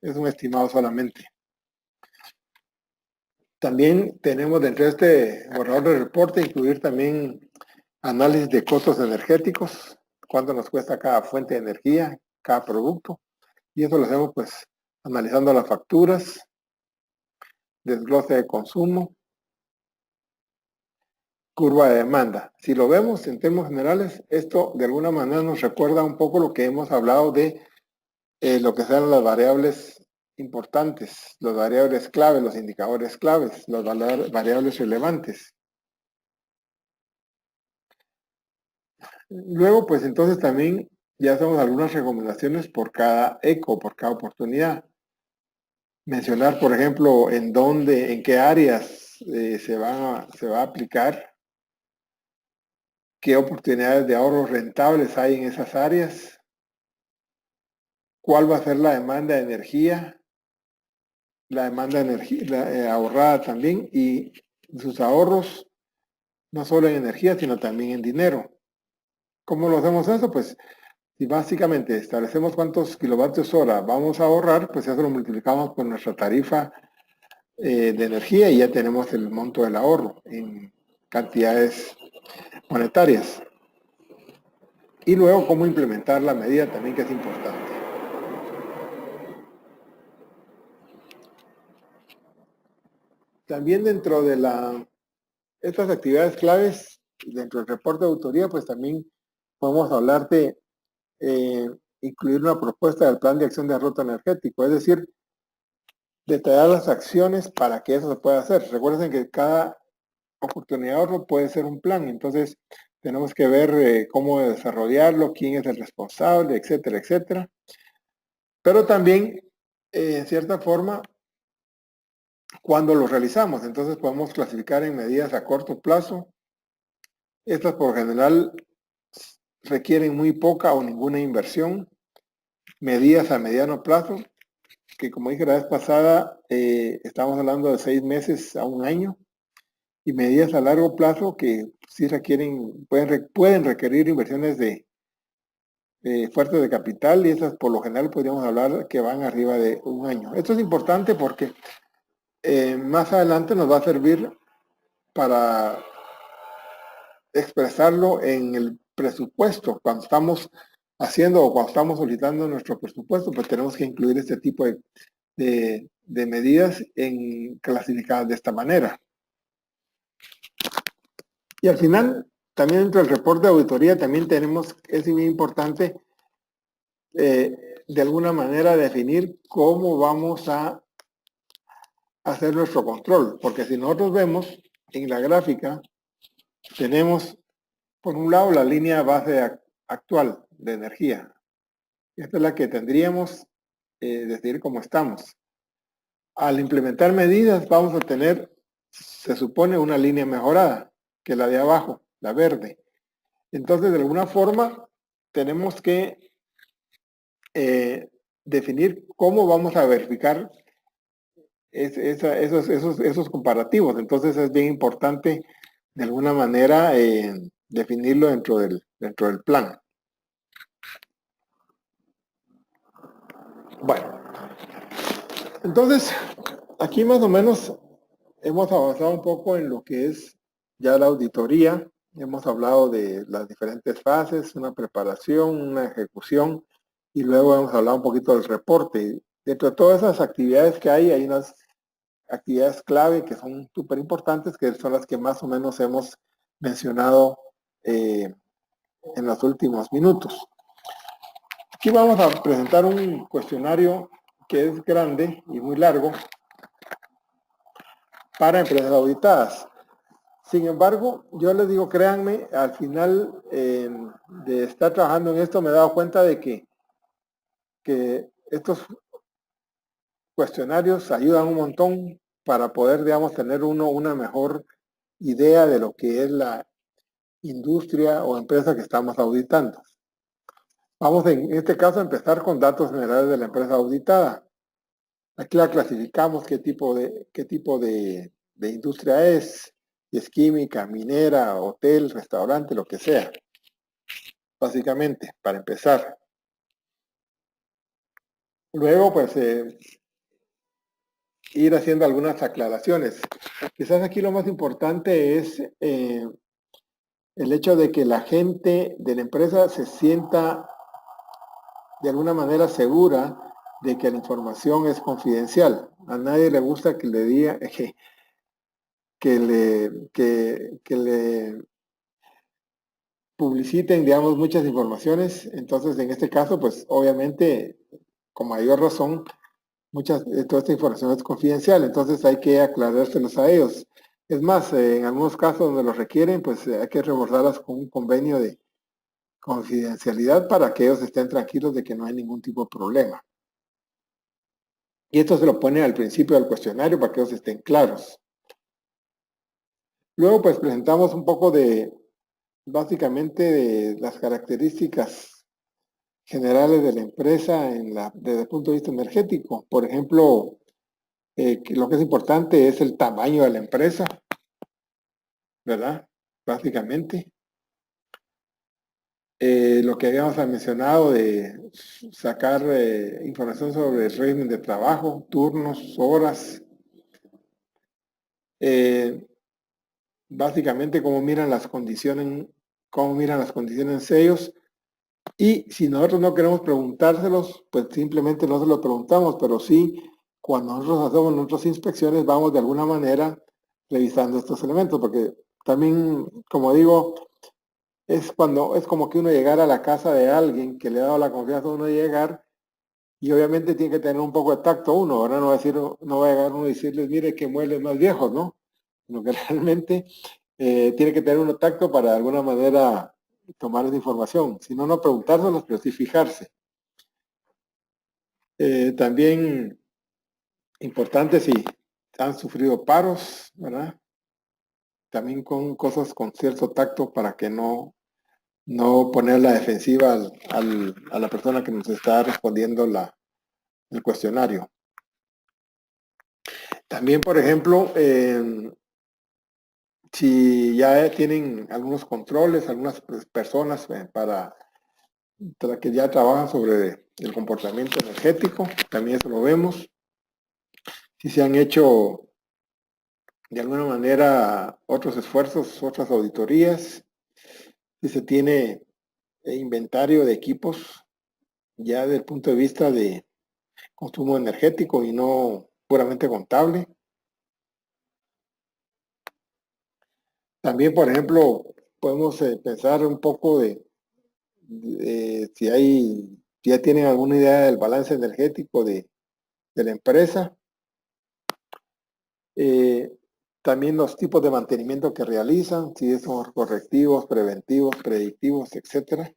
Es un estimado solamente. También tenemos dentro de este borrador de reporte incluir también análisis de costos energéticos, cuánto nos cuesta cada fuente de energía, cada producto. Y eso lo hacemos pues analizando las facturas, desglose de consumo, curva de demanda. Si lo vemos en términos generales, esto de alguna manera nos recuerda un poco lo que hemos hablado de lo que sean las variables importantes, las variables claves, los indicadores claves, las variables relevantes. Luego, pues entonces también ya hacemos algunas recomendaciones por cada eco, por cada oportunidad. Mencionar, por ejemplo, en dónde, en qué áreas se va a aplicar, qué oportunidades de ahorros rentables hay en esas áreas, cuál va a ser la demanda de energía, ahorrada también y sus ahorros, no solo en energía, sino también en dinero. ¿Cómo lo hacemos eso? Pues si básicamente establecemos cuántos kilovatios hora vamos a ahorrar, pues eso lo multiplicamos por nuestra tarifa de energía y ya tenemos el monto del ahorro en cantidades monetarias. Y luego cómo implementar la medida también, que es importante. También dentro de estas actividades claves, dentro del reporte de autoría, pues también podemos hablar de incluir una propuesta del plan de acción de ahorro energético, es decir, detallar las acciones para que eso se pueda hacer. Recuerden que cada oportunidad de ahorro puede ser un plan, entonces tenemos que ver cómo desarrollarlo, quién es el responsable, etcétera, etcétera. Pero también, en cierta forma, cuando lo realizamos, entonces podemos clasificar en medidas a corto plazo. Estas por general requieren muy poca o ninguna inversión. Medidas a mediano plazo, que como dije la vez pasada, estamos hablando de 6 meses a un año. Y medidas a largo plazo que sí pueden requerir inversiones fuertes de capital, y esas por lo general podríamos hablar que van arriba de un año. Esto es importante porque más adelante nos va a servir para expresarlo en el presupuesto. Cuando estamos haciendo o cuando estamos solicitando nuestro presupuesto, pues tenemos que incluir este tipo de medidas clasificadas de esta manera. Y al final, también dentro del reporte de auditoría, también es muy importante de alguna manera definir cómo vamos a hacer nuestro control. Porque si nosotros vemos en la gráfica, tenemos por un lado la línea base actual de energía. Esta es la que tendríamos decir cómo estamos. Al implementar medidas vamos a tener, se supone, una línea mejorada, que es la de abajo, la verde. Entonces, de alguna forma, tenemos que definir cómo vamos a verificar esos comparativos. Entonces, es bien importante, de alguna manera, definirlo dentro del plan. Bueno, entonces, aquí más o menos hemos avanzado un poco en lo que es ya la auditoría. Hemos hablado de las diferentes fases, una preparación, una ejecución, y luego hemos hablado un poquito del reporte. Dentro de todas esas actividades que hay unas actividades clave que son súper importantes, que son las que más o menos hemos mencionado en los últimos minutos. Aquí vamos a presentar un cuestionario que es grande y muy largo para empresas auditadas. Sin embargo, yo les digo, créanme, al final de estar trabajando en esto me he dado cuenta de que estos cuestionarios ayudan un montón para poder, digamos, tener uno una mejor idea de lo que es la industria o empresa que estamos auditando. Vamos en este caso a empezar con datos generales de la empresa auditada. Aquí la clasificamos qué tipo de industria es, si es química, minera, hotel, restaurante, lo que sea. Básicamente, para empezar. Luego, pues, ir haciendo algunas aclaraciones. Quizás aquí lo más importante es el hecho de que la gente de la empresa se sienta de alguna manera segura de que la información es confidencial. A nadie le gusta que le diga que le publiciten, digamos, muchas informaciones. Entonces, en este caso, pues, obviamente, con mayor razón, toda esta información es confidencial, entonces hay que aclarárselos a ellos. Es más, en algunos casos donde los requieren, pues hay que rebordarlas con un convenio de confidencialidad para que ellos estén tranquilos de que no hay ningún tipo de problema. Y esto se lo pone al principio del cuestionario para que ellos estén claros. Luego, pues presentamos un poco básicamente, de las características generales de la empresa desde el punto de vista energético. Por ejemplo, lo que es importante es el tamaño de la empresa, ¿verdad? Básicamente. Lo que habíamos mencionado de sacar información sobre el régimen de trabajo, turnos, horas, básicamente cómo miran las condiciones ellos. Y si nosotros no queremos preguntárselos, pues simplemente no se lo preguntamos, pero sí, cuando nosotros hacemos nuestras inspecciones, vamos de alguna manera revisando estos elementos, porque también, como digo, es como que uno llegara a la casa de alguien que le ha dado la confianza a uno de llegar, y obviamente tiene que tener un poco de tacto uno. Ahora no va a llegar uno y decirles, mire qué muebles más viejos, ¿no? Sino que realmente tiene que tener un tacto para de alguna manera tomar esa información. Si no, no preguntárselos, pero sí fijarse. También importante si han sufrido paros, ¿verdad? También con cosas con cierto tacto para que no poner la defensiva a la persona que nos está respondiendo el cuestionario. También, por ejemplo, si ya tienen algunos controles, algunas personas para que ya trabajan sobre el comportamiento energético, también eso lo vemos. Si se han hecho de alguna manera otros esfuerzos, otras auditorías, si se tiene inventario de equipos ya desde el punto de vista de consumo energético y no puramente contable. También, por ejemplo, podemos pensar un poco de si ya tienen alguna idea del balance energético de la empresa. También los tipos de mantenimiento que realizan, si son correctivos, preventivos, predictivos, etcétera.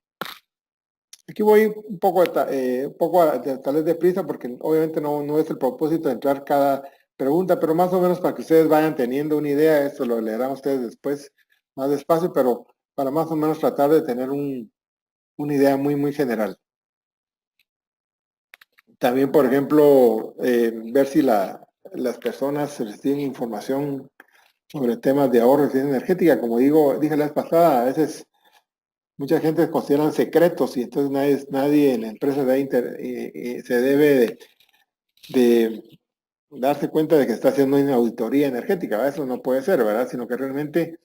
Aquí voy un poco, tal vez deprisa, porque obviamente no es el propósito de entrar cada pregunta, pero más o menos para que ustedes vayan teniendo una idea. Esto lo leerán ustedes después más despacio, pero para más o menos tratar de tener una idea muy, muy general. También, por ejemplo, ver si las personas reciben información sobre temas de ahorro y eficiencia energética. Como dije la vez pasada, a veces mucha gente consideran secretos y entonces nadie en la empresa se debe de darse cuenta de que está haciendo una auditoría energética, ¿verdad? Eso no puede ser, ¿verdad? Sino que realmente,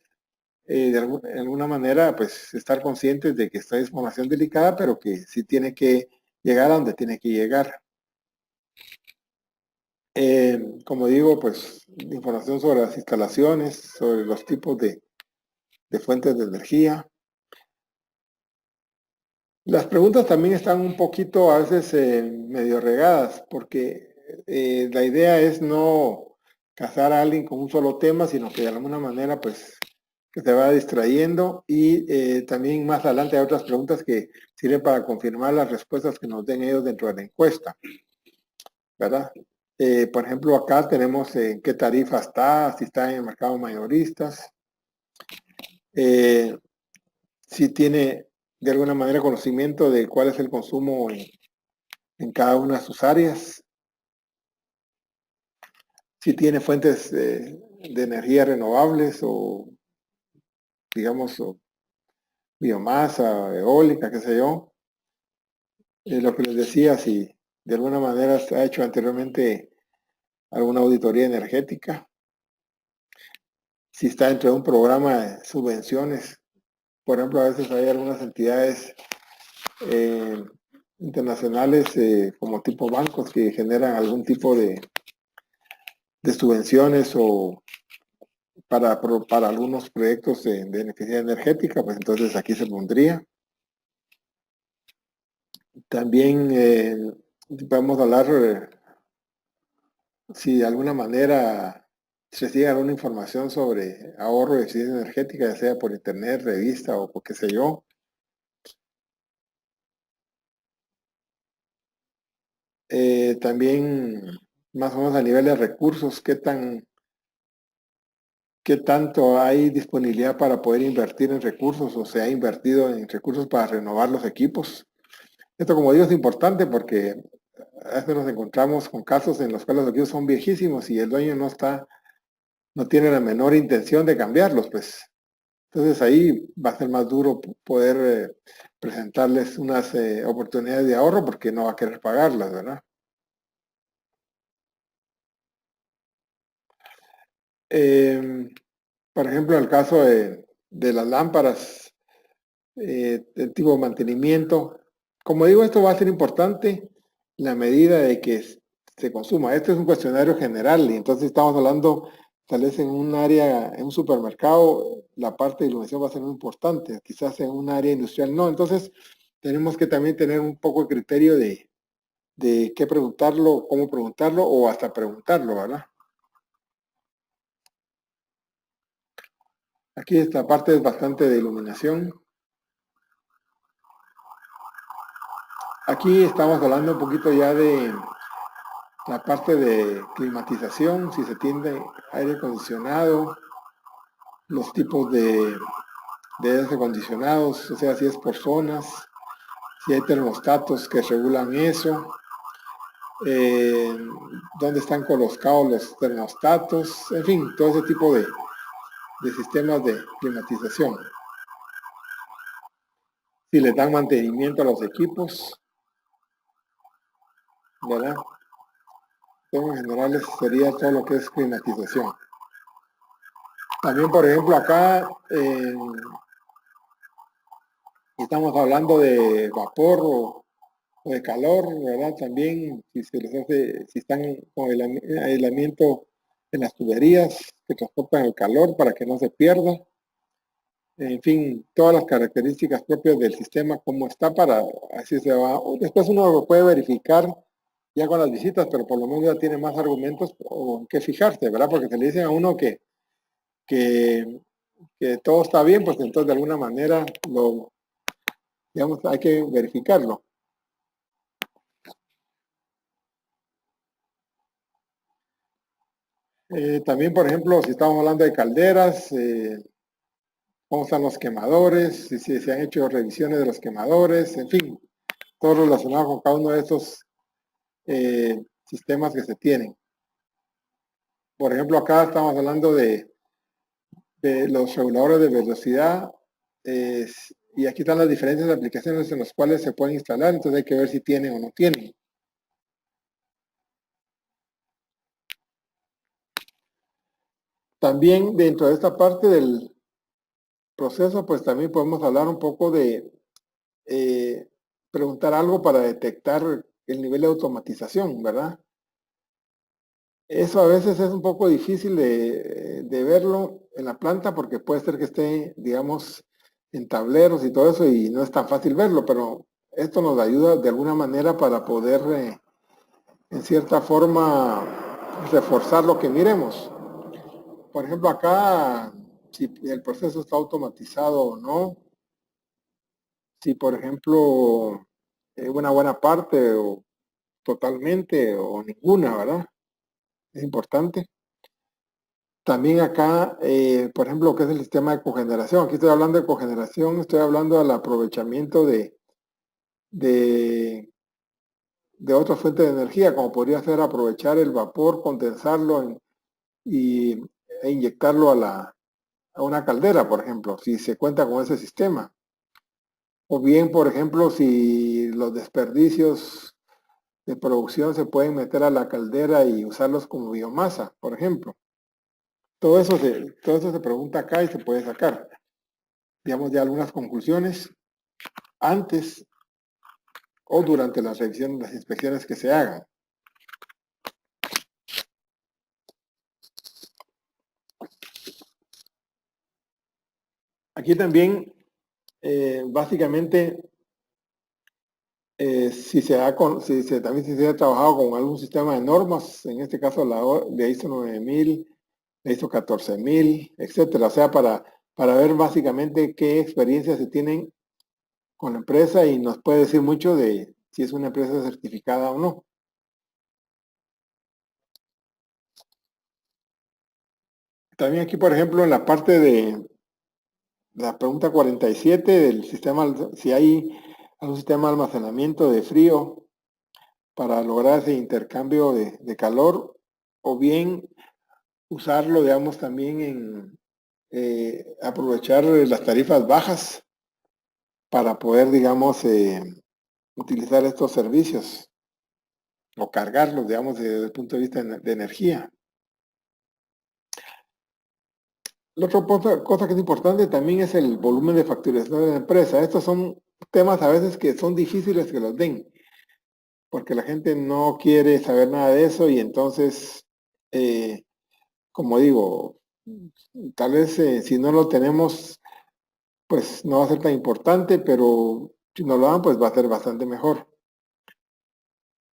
de alguna manera, pues estar conscientes de que esta es información delicada, pero que sí tiene que llegar a donde tiene que llegar. Como digo, pues información sobre las instalaciones, sobre los tipos de fuentes de energía. Las preguntas también están un poquito a veces medio regadas, porque la idea es no casar a alguien con un solo tema, sino que de alguna manera pues que se va distrayendo y también más adelante hay otras preguntas que sirven para confirmar las respuestas que nos den ellos dentro de la encuesta, ¿verdad? Por ejemplo, acá tenemos en qué tarifa está, si está en el mercado mayoristas, si tiene de alguna manera conocimiento de cuál es el consumo en cada una de sus áreas, si tiene fuentes de energía renovables o, digamos, o biomasa, eólica, qué sé yo. Lo que les decía, si de alguna manera se ha hecho anteriormente alguna auditoría energética, si está dentro de un programa de subvenciones. Por ejemplo, a veces hay algunas entidades internacionales como tipo bancos que generan algún tipo de subvenciones o para algunos proyectos de eficiencia energética, pues entonces aquí se pondría. También podemos hablar si de alguna manera se sigue alguna información sobre ahorro y eficiencia energética, ya sea por internet, revista o por qué sé yo. También más o menos a nivel de recursos, qué tanto hay disponibilidad para poder invertir en recursos o se ha invertido en recursos para renovar los equipos. Esto, como digo, es importante porque a veces nos encontramos con casos en los cuales los equipos son viejísimos y el dueño no tiene la menor intención de cambiarlos, pues. Entonces ahí va a ser más duro poder presentarles unas oportunidades de ahorro porque no va a querer pagarlas, ¿verdad? Por ejemplo, en el caso de las lámparas, el tipo de mantenimiento. Como digo, esto va a ser importante en la medida de que se consuma. Este es un cuestionario general y entonces estamos hablando tal vez en un área, en un supermercado, la parte de iluminación va a ser muy importante, quizás en un área industrial no. Entonces tenemos que también tener un poco de criterio de qué preguntarlo, cómo preguntarlo o hasta preguntarlo, ¿verdad? Aquí esta parte es bastante de iluminación. Aquí estamos hablando un poquito ya de la parte de climatización, si se tiene aire acondicionado, los tipos de aires acondicionados, o sea, si es por zonas, si hay termostatos que regulan eso, eh, dónde están colocados los termostatos, en fin, todo ese tipo de sistemas de climatización. Si les dan mantenimiento a los equipos, ¿verdad? En general sería todo lo que es climatización. También, por ejemplo, acá estamos hablando de vapor o de calor, ¿verdad? También, si se les hace, si están con el aislamiento en las tuberías que transportan el calor para que no se pierda. En fin, todas las características propias del sistema, cómo está para, así se va. Después uno lo puede verificar ya con las visitas, pero por lo menos ya tiene más argumentos o que fijarse, ¿verdad? Porque se le dicen a uno que, que todo está bien, pues entonces de alguna manera digamos, hay que verificarlo. También, por ejemplo, si estamos hablando de calderas, cómo están los quemadores, si se han hecho revisiones de los quemadores, en fin, todo relacionado con cada uno de estos sistemas que se tienen. Por ejemplo, acá estamos hablando de los reguladores de velocidad, Y aquí están las diferentes aplicaciones en las cuales se pueden instalar, entonces hay que ver si tienen o no tienen. También dentro de esta parte del proceso, pues también podemos hablar un poco de preguntar algo para detectar el nivel de automatización, ¿verdad? Eso a veces es un poco difícil de verlo en la planta porque puede ser que esté, digamos, en tableros y todo eso y no es tan fácil verlo, pero esto nos ayuda de alguna manera para poder, en cierta forma, reforzar lo que miremos. Por ejemplo, acá, si el proceso está automatizado o no, si por ejemplo, una buena parte o totalmente o ninguna, ¿verdad? Es importante. También acá, por ejemplo, lo que es el sistema de cogeneración. Aquí estoy hablando de cogeneración, estoy hablando del aprovechamiento de, de otra fuente de energía, como podría ser aprovechar el vapor, condensarlo e inyectarlo a una caldera, por ejemplo, si se cuenta con ese sistema. O bien, por ejemplo, si los desperdicios de producción se pueden meter a la caldera y usarlos como biomasa, por ejemplo. Todo eso se pregunta acá y se puede sacar, digamos, ya algunas conclusiones antes o durante la revisión, las inspecciones que se hagan. Aquí también, básicamente, también si se ha trabajado con algún sistema de normas, en este caso de ISO 9000, de ISO 14000, etcétera, o sea, para ver básicamente qué experiencias se tienen con la empresa y nos puede decir mucho de si es una empresa certificada o no. También aquí, por ejemplo, en la parte de la pregunta 47 del sistema, si hay algún sistema de almacenamiento de frío para lograr ese intercambio de calor, o bien usarlo, digamos, también en aprovechar las tarifas bajas para poder, digamos, utilizar estos servicios o cargarlos, digamos, desde el punto de vista de energía. La otra cosa que es importante también es el volumen de facturación de la empresa. Estos son temas a veces que son difíciles que los den, porque la gente no quiere saber nada de eso y entonces, como digo, tal vez si no lo tenemos, pues no va a ser tan importante, pero si no lo dan, pues va a ser bastante mejor.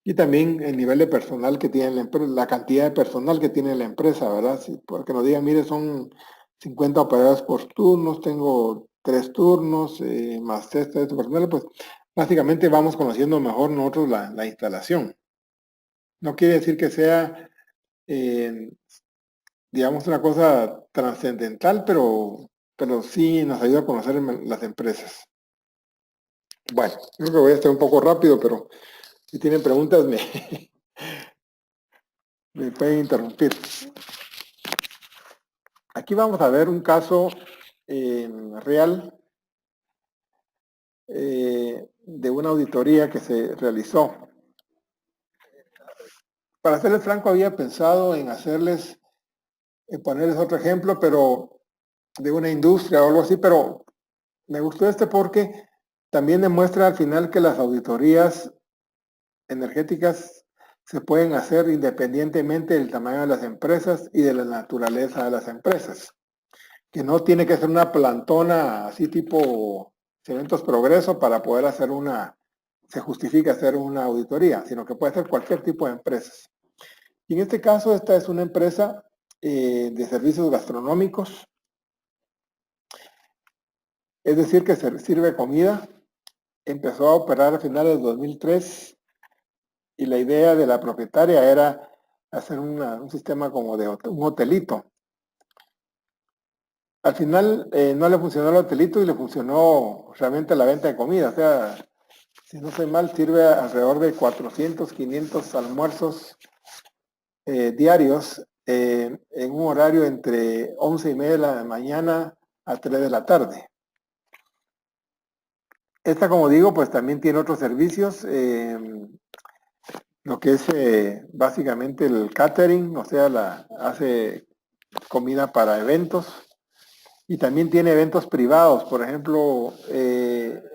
Y también el nivel de personal que tiene la empresa, la cantidad de personal que tiene la empresa, ¿verdad? Porque nos digan, mire, son 50 operadores por turnos, tengo 3 turnos, más este personal, pues básicamente vamos conociendo mejor nosotros la instalación. No quiere decir que sea, eh, digamos, una cosa trascendental, pero sí nos ayuda a conocer las empresas. Bueno, creo que voy a estar un poco rápido, pero si tienen preguntas me pueden interrumpir. Aquí vamos a ver un caso real de una auditoría que se realizó. Para serles franco, había pensado en ponerles otro ejemplo, pero de una industria o algo así, pero me gustó este porque también demuestra al final que las auditorías energéticas se pueden hacer independientemente del tamaño de las empresas y de la naturaleza de las empresas. Que no tiene que ser una plantona así tipo Cementos Progreso para poder se justifica hacer una auditoría, sino que puede ser cualquier tipo de empresas. Y en este caso, esta es una empresa de servicios gastronómicos, es decir, que se sirve comida. Empezó a operar a finales de 2003 y la idea de la propietaria era hacer un sistema como de un hotelito. Al final no le funcionó el hotelito y le funcionó realmente la venta de comida. O sea, si no soy mal, sirve alrededor de 400, 500 almuerzos diarios en un horario entre 11:30 de la mañana a 3 de la tarde. Esta, como digo, pues también tiene otros servicios, lo que es básicamente el catering, o sea, hace comida para eventos y también tiene eventos privados, por ejemplo,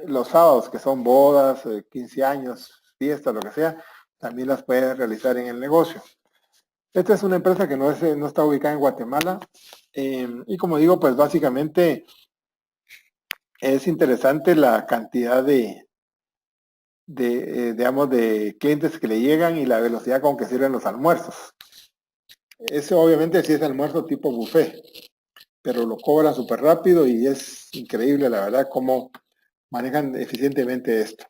los sábados, que son bodas, 15 años, fiestas, lo que sea, también las puede realizar en el negocio. Esta es una empresa que no está ubicada en Guatemala y como digo, pues básicamente es interesante la cantidad digamos, de clientes que le llegan y la velocidad con que sirven los almuerzos. Ese obviamente sí es almuerzo tipo buffet, pero lo cobran súper rápido y es increíble, la verdad, cómo manejan eficientemente esto.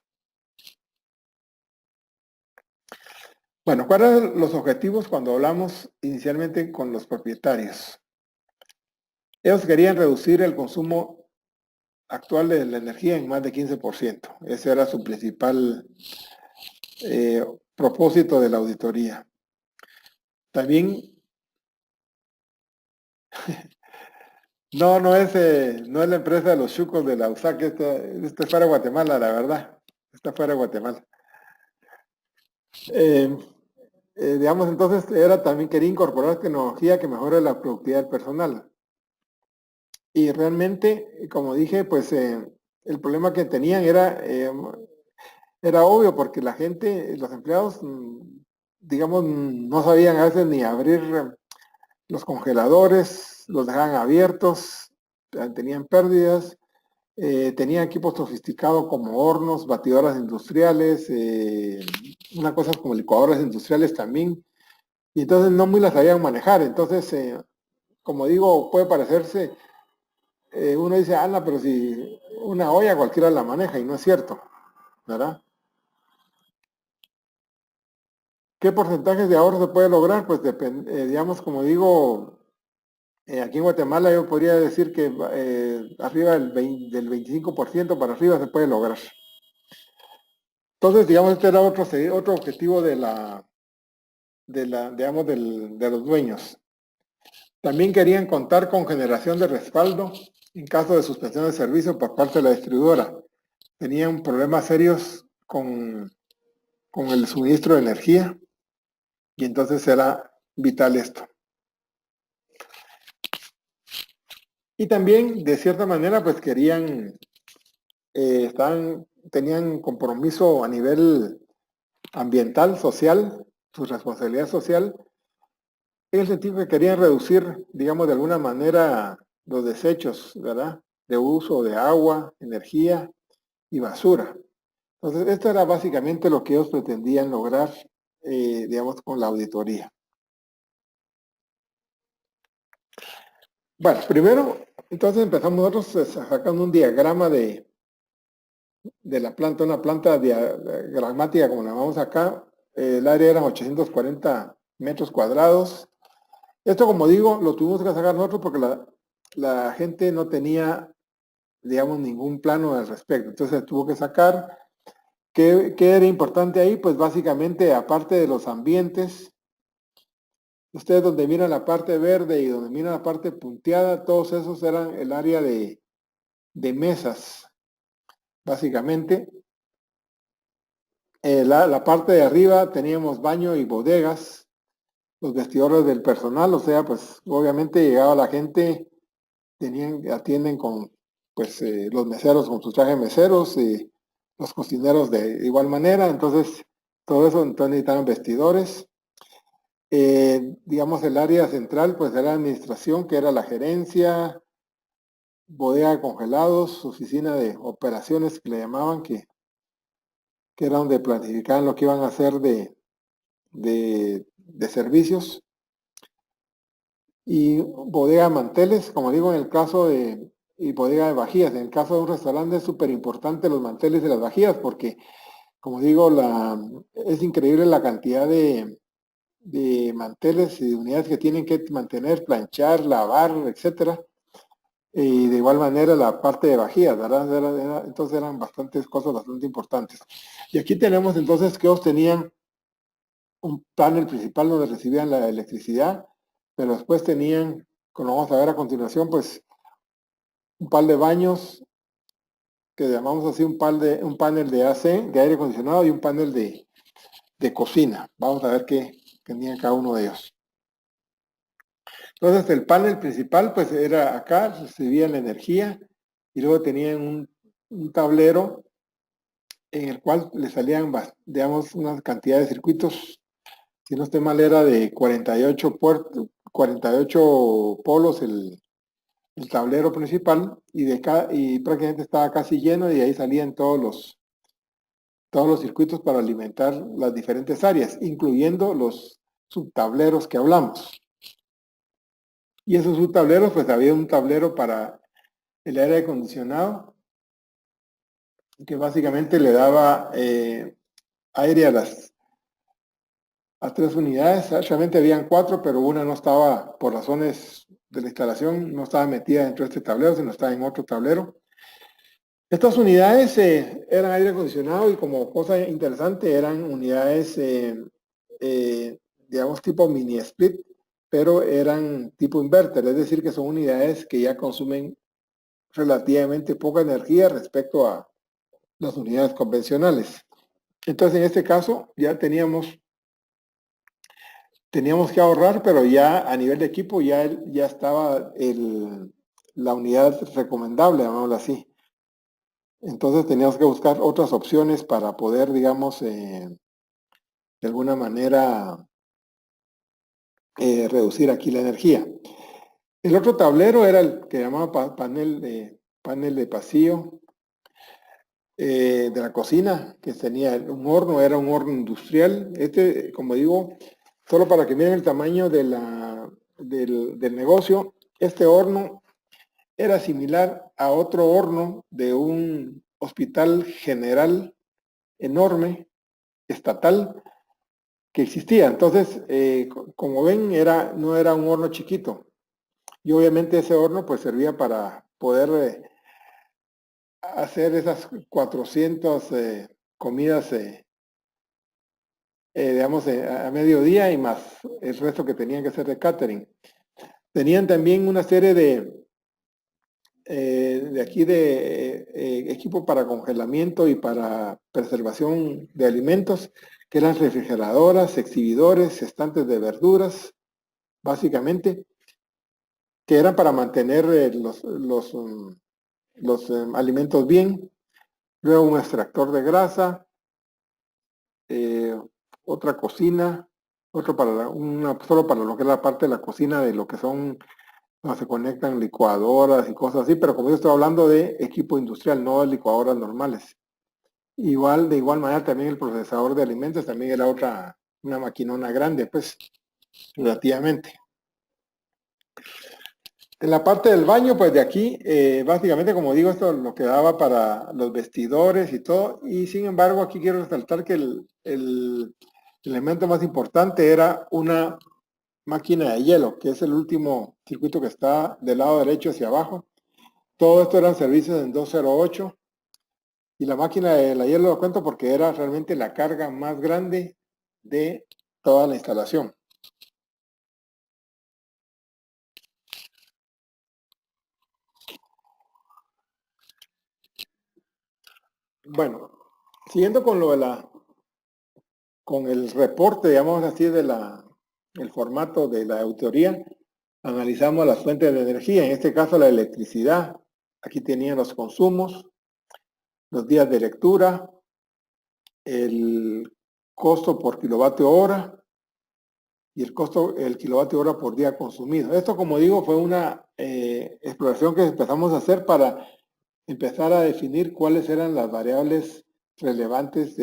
Bueno, ¿cuáles eran los objetivos cuando hablamos inicialmente con los propietarios? Ellos querían reducir el consumo actual de la energía en más de 15%. Ese era su principal propósito de la auditoría. También, no es la empresa de los chucos de la USAC, esta es fuera de Guatemala, la verdad. Está fuera de Guatemala. Digamos, entonces, también quería incorporar tecnología que mejore la productividad del personal. Y realmente, como dije, pues el problema que tenían era obvio porque la gente, los empleados, digamos, no sabían a veces ni abrir los congeladores, los dejaban abiertos, tenían pérdidas, tenían equipos sofisticados como hornos, batidoras industriales, una cosa como licuadoras industriales también, y entonces no muy las sabían manejar. Entonces, como digo, puede parecerse, uno dice, Ana, pero si una olla cualquiera la maneja, y no es cierto, ¿verdad? ¿Qué porcentajes de ahorro se puede lograr? Pues depende, digamos, como digo, aquí en Guatemala yo podría decir que arriba del 25% para arriba se puede lograr. Entonces, digamos, este era otro objetivo digamos, de los dueños. También querían contar con generación de respaldo en caso de suspensión de servicio por parte de la distribuidora. Tenían problemas serios con el suministro de energía y entonces era vital esto. Y también, de cierta manera, pues tenían compromiso a nivel ambiental, social, su responsabilidad social, en el sentido que querían reducir, digamos, de alguna manera los desechos, ¿verdad? De uso de agua, energía y basura. Entonces, esto era básicamente lo que ellos pretendían lograr, digamos, con la auditoría. Bueno, primero, entonces empezamos nosotros sacando un diagrama de la planta, una planta diagramática como la llamamos acá. El área era 840 metros cuadrados. Esto, como digo, lo tuvimos que sacar nosotros porque la gente no tenía, digamos, ningún plano al respecto. Entonces tuvo que sacar. ¿Qué era importante ahí? Pues básicamente, aparte de los ambientes, ustedes donde miran la parte verde y donde miran la parte punteada, todos esos eran el área de mesas, básicamente. La parte de arriba teníamos baño y bodegas, los vestidores del personal, o sea, pues obviamente llegaba la gente, atienden con, pues, los meseros con sus trajes meseros y los cocineros de igual manera, entonces todo eso, entonces necesitaban vestidores. Digamos, el área central, pues era la administración, que era la gerencia, bodega de congelados, oficina de operaciones que le llamaban, que era donde planificaban lo que iban a hacer de servicios. Y bodega de manteles, como digo, y bodega de vajillas. En el caso de un restaurante es súper importante los manteles y las vajillas porque, como digo, es increíble la cantidad de manteles y de unidades que tienen que mantener, planchar, lavar, etcétera. Y de igual manera la parte de vajillas, ¿verdad? Entonces eran bastantes cosas bastante importantes. Y aquí tenemos entonces que ellos tenían un panel principal donde recibían la electricidad, pero después tenían, como vamos a ver a continuación, pues un par de baños que llamamos así un panel de AC, de aire acondicionado, y un panel de cocina. Vamos a ver qué tenía cada uno de ellos. Entonces el panel principal pues era acá, recibía la energía y luego tenían un tablero en el cual le salían, digamos, una cantidad de circuitos, si no estoy mal era de 48 polos el tablero principal y prácticamente estaba casi lleno y de ahí salían todos los circuitos para alimentar las diferentes áreas, incluyendo los subtableros que hablamos. Y esos subtableros, pues había un tablero para el aire acondicionado, que básicamente le daba aire a las 3 unidades. Realmente habían 4, pero una no estaba, por razones de la instalación, no estaba metida dentro de este tablero, sino estaba en otro tablero. Estas unidades eran aire acondicionado y como cosa interesante eran unidades, digamos, tipo mini split, pero eran tipo inverter, es decir, que son unidades que ya consumen relativamente poca energía respecto a las unidades convencionales. Entonces, en este caso, ya teníamos que ahorrar, pero ya a nivel de equipo ya estaba la unidad recomendable, llamémoslo así. Entonces teníamos que buscar otras opciones para poder, digamos, de alguna manera reducir aquí la energía. El otro tablero era el que llamaba panel de pasillo de la cocina, que tenía un horno, era un horno industrial. Este, como digo, solo para que miren el tamaño del negocio, este horno era similar a otro horno de un hospital general enorme, estatal, que existía. Entonces, como ven, no era un horno chiquito. Y obviamente ese horno pues servía para poder hacer esas 400 comidas, digamos, a mediodía y más el resto que tenían que hacer de catering. Tenían también una serie de equipo para congelamiento y para preservación de alimentos, que eran refrigeradoras, exhibidores, estantes de verduras, básicamente, que eran para mantener los alimentos bien. Luego un extractor de grasa, otra cocina, otro solo para lo que es la parte de la cocina de lo que son, donde se conectan licuadoras y cosas así, pero como yo estoy hablando de equipo industrial, no de licuadoras normales. De igual manera también el procesador de alimentos también era una maquinona grande, pues, relativamente. En la parte del baño, pues de aquí, básicamente, como digo, esto lo que daba para los vestidores y todo, y sin embargo aquí quiero resaltar que el elemento más importante era una máquina de hielo, que es el último circuito que está del lado derecho hacia abajo. Todo esto eran servicios en 208, y la máquina de la hielo lo cuento porque era realmente la carga más grande de toda la instalación. Bueno, siguiendo con con el reporte, digamos así, el formato de la auditoría, analizamos las fuentes de energía, en este caso la electricidad. Aquí tenían los consumos, los días de lectura, el costo por kilovatio hora y el kilovatio hora por día consumido. Esto, como digo, fue una exploración que empezamos a hacer para empezar a definir cuáles eran las variables relevantes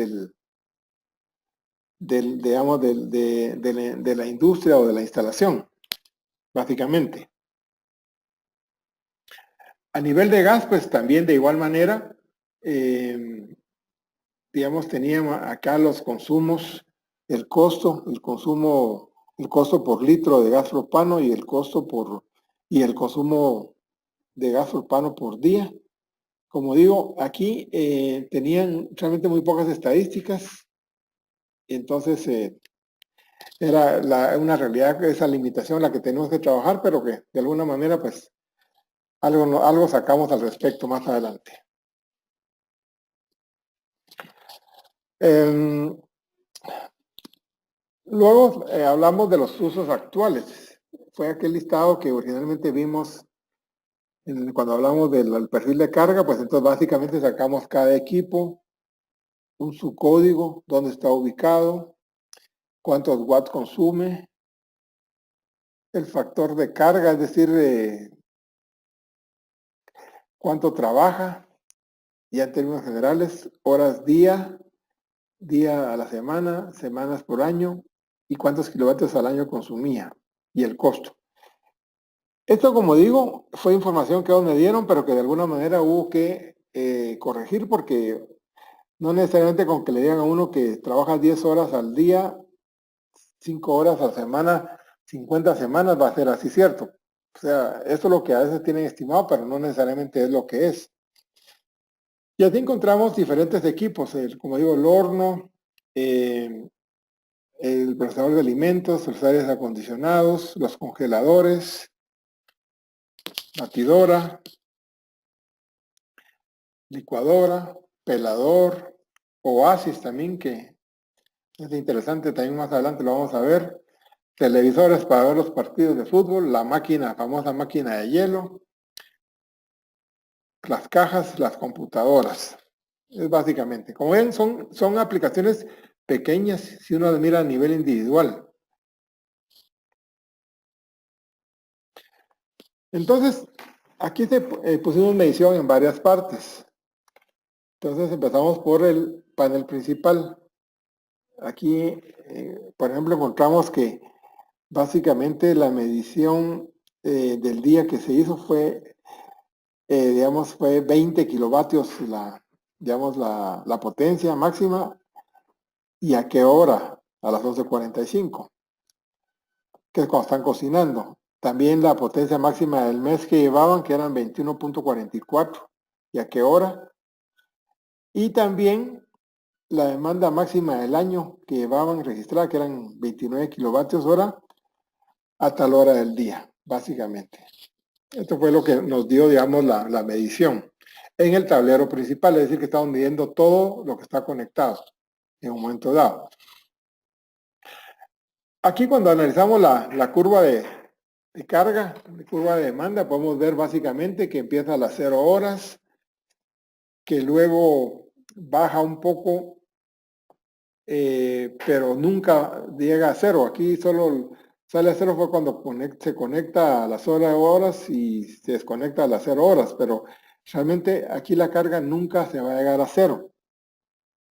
digamos, de la industria o de la instalación, básicamente. A nivel de gas, pues también de igual manera, digamos, teníamos acá los consumos, el costo por litro de gas propano y el consumo de gas propano por día. Como digo, aquí tenían realmente muy pocas estadísticas, entonces era una realidad, esa limitación la que tenemos que trabajar, pero que de alguna manera pues algo sacamos al respecto más adelante. Luego hablamos de los usos actuales. Fue aquel listado que originalmente vimos cuando hablamos del perfil de carga, pues entonces básicamente sacamos cada equipo, su código, dónde está ubicado, cuántos watts consume, el factor de carga, es decir, cuánto trabaja, ya en términos generales, horas día, día a la semana, semanas por año, y cuántos kilovatios al año consumía, y el costo. Esto, como digo, fue información que ellos me dieron, pero que de alguna manera hubo que corregir, porque no necesariamente con que le digan a uno que trabaja 10 horas al día, 5 horas a la semana, 50 semanas, va a ser así, ¿cierto? O sea, esto es lo que a veces tienen estimado, pero no necesariamente es lo que es. Y así encontramos diferentes equipos, como digo, el horno, el procesador de alimentos, los aires acondicionados, los congeladores, batidora, licuadora, pelador, Oasis también, que es interesante, también más adelante lo vamos a ver, televisores para ver los partidos de fútbol, la máquina, famosa máquina de hielo, las cajas, las computadoras. Es básicamente, como ven, son aplicaciones pequeñas si uno las mira a nivel individual. Entonces, aquí pusimos medición en varias partes. Entonces empezamos por el panel principal. Aquí, por ejemplo, encontramos que básicamente la medición del día que se hizo fue, digamos, fue 20 kilovatios la potencia máxima. ¿Y a qué hora? A las 11:45, que es cuando están cocinando. También la potencia máxima del mes que llevaban, que eran 21.44. ¿Y a qué hora? Y también la demanda máxima del año que llevaban registrada, que eran 29 kilovatios hora, a tal hora del día, básicamente. Esto fue lo que nos dio, digamos, la medición en el tablero principal, es decir, que estamos midiendo todo lo que está conectado en un momento dado. Aquí cuando analizamos la curva de carga, la curva de demanda, podemos ver básicamente que empieza a las 0 horas, que luego baja un poco, pero nunca llega a 0. Aquí solo sale a 0 fue cuando se conecta a las 0 horas y se desconecta a las 0 horas, pero realmente aquí la carga nunca se va a llegar a 0.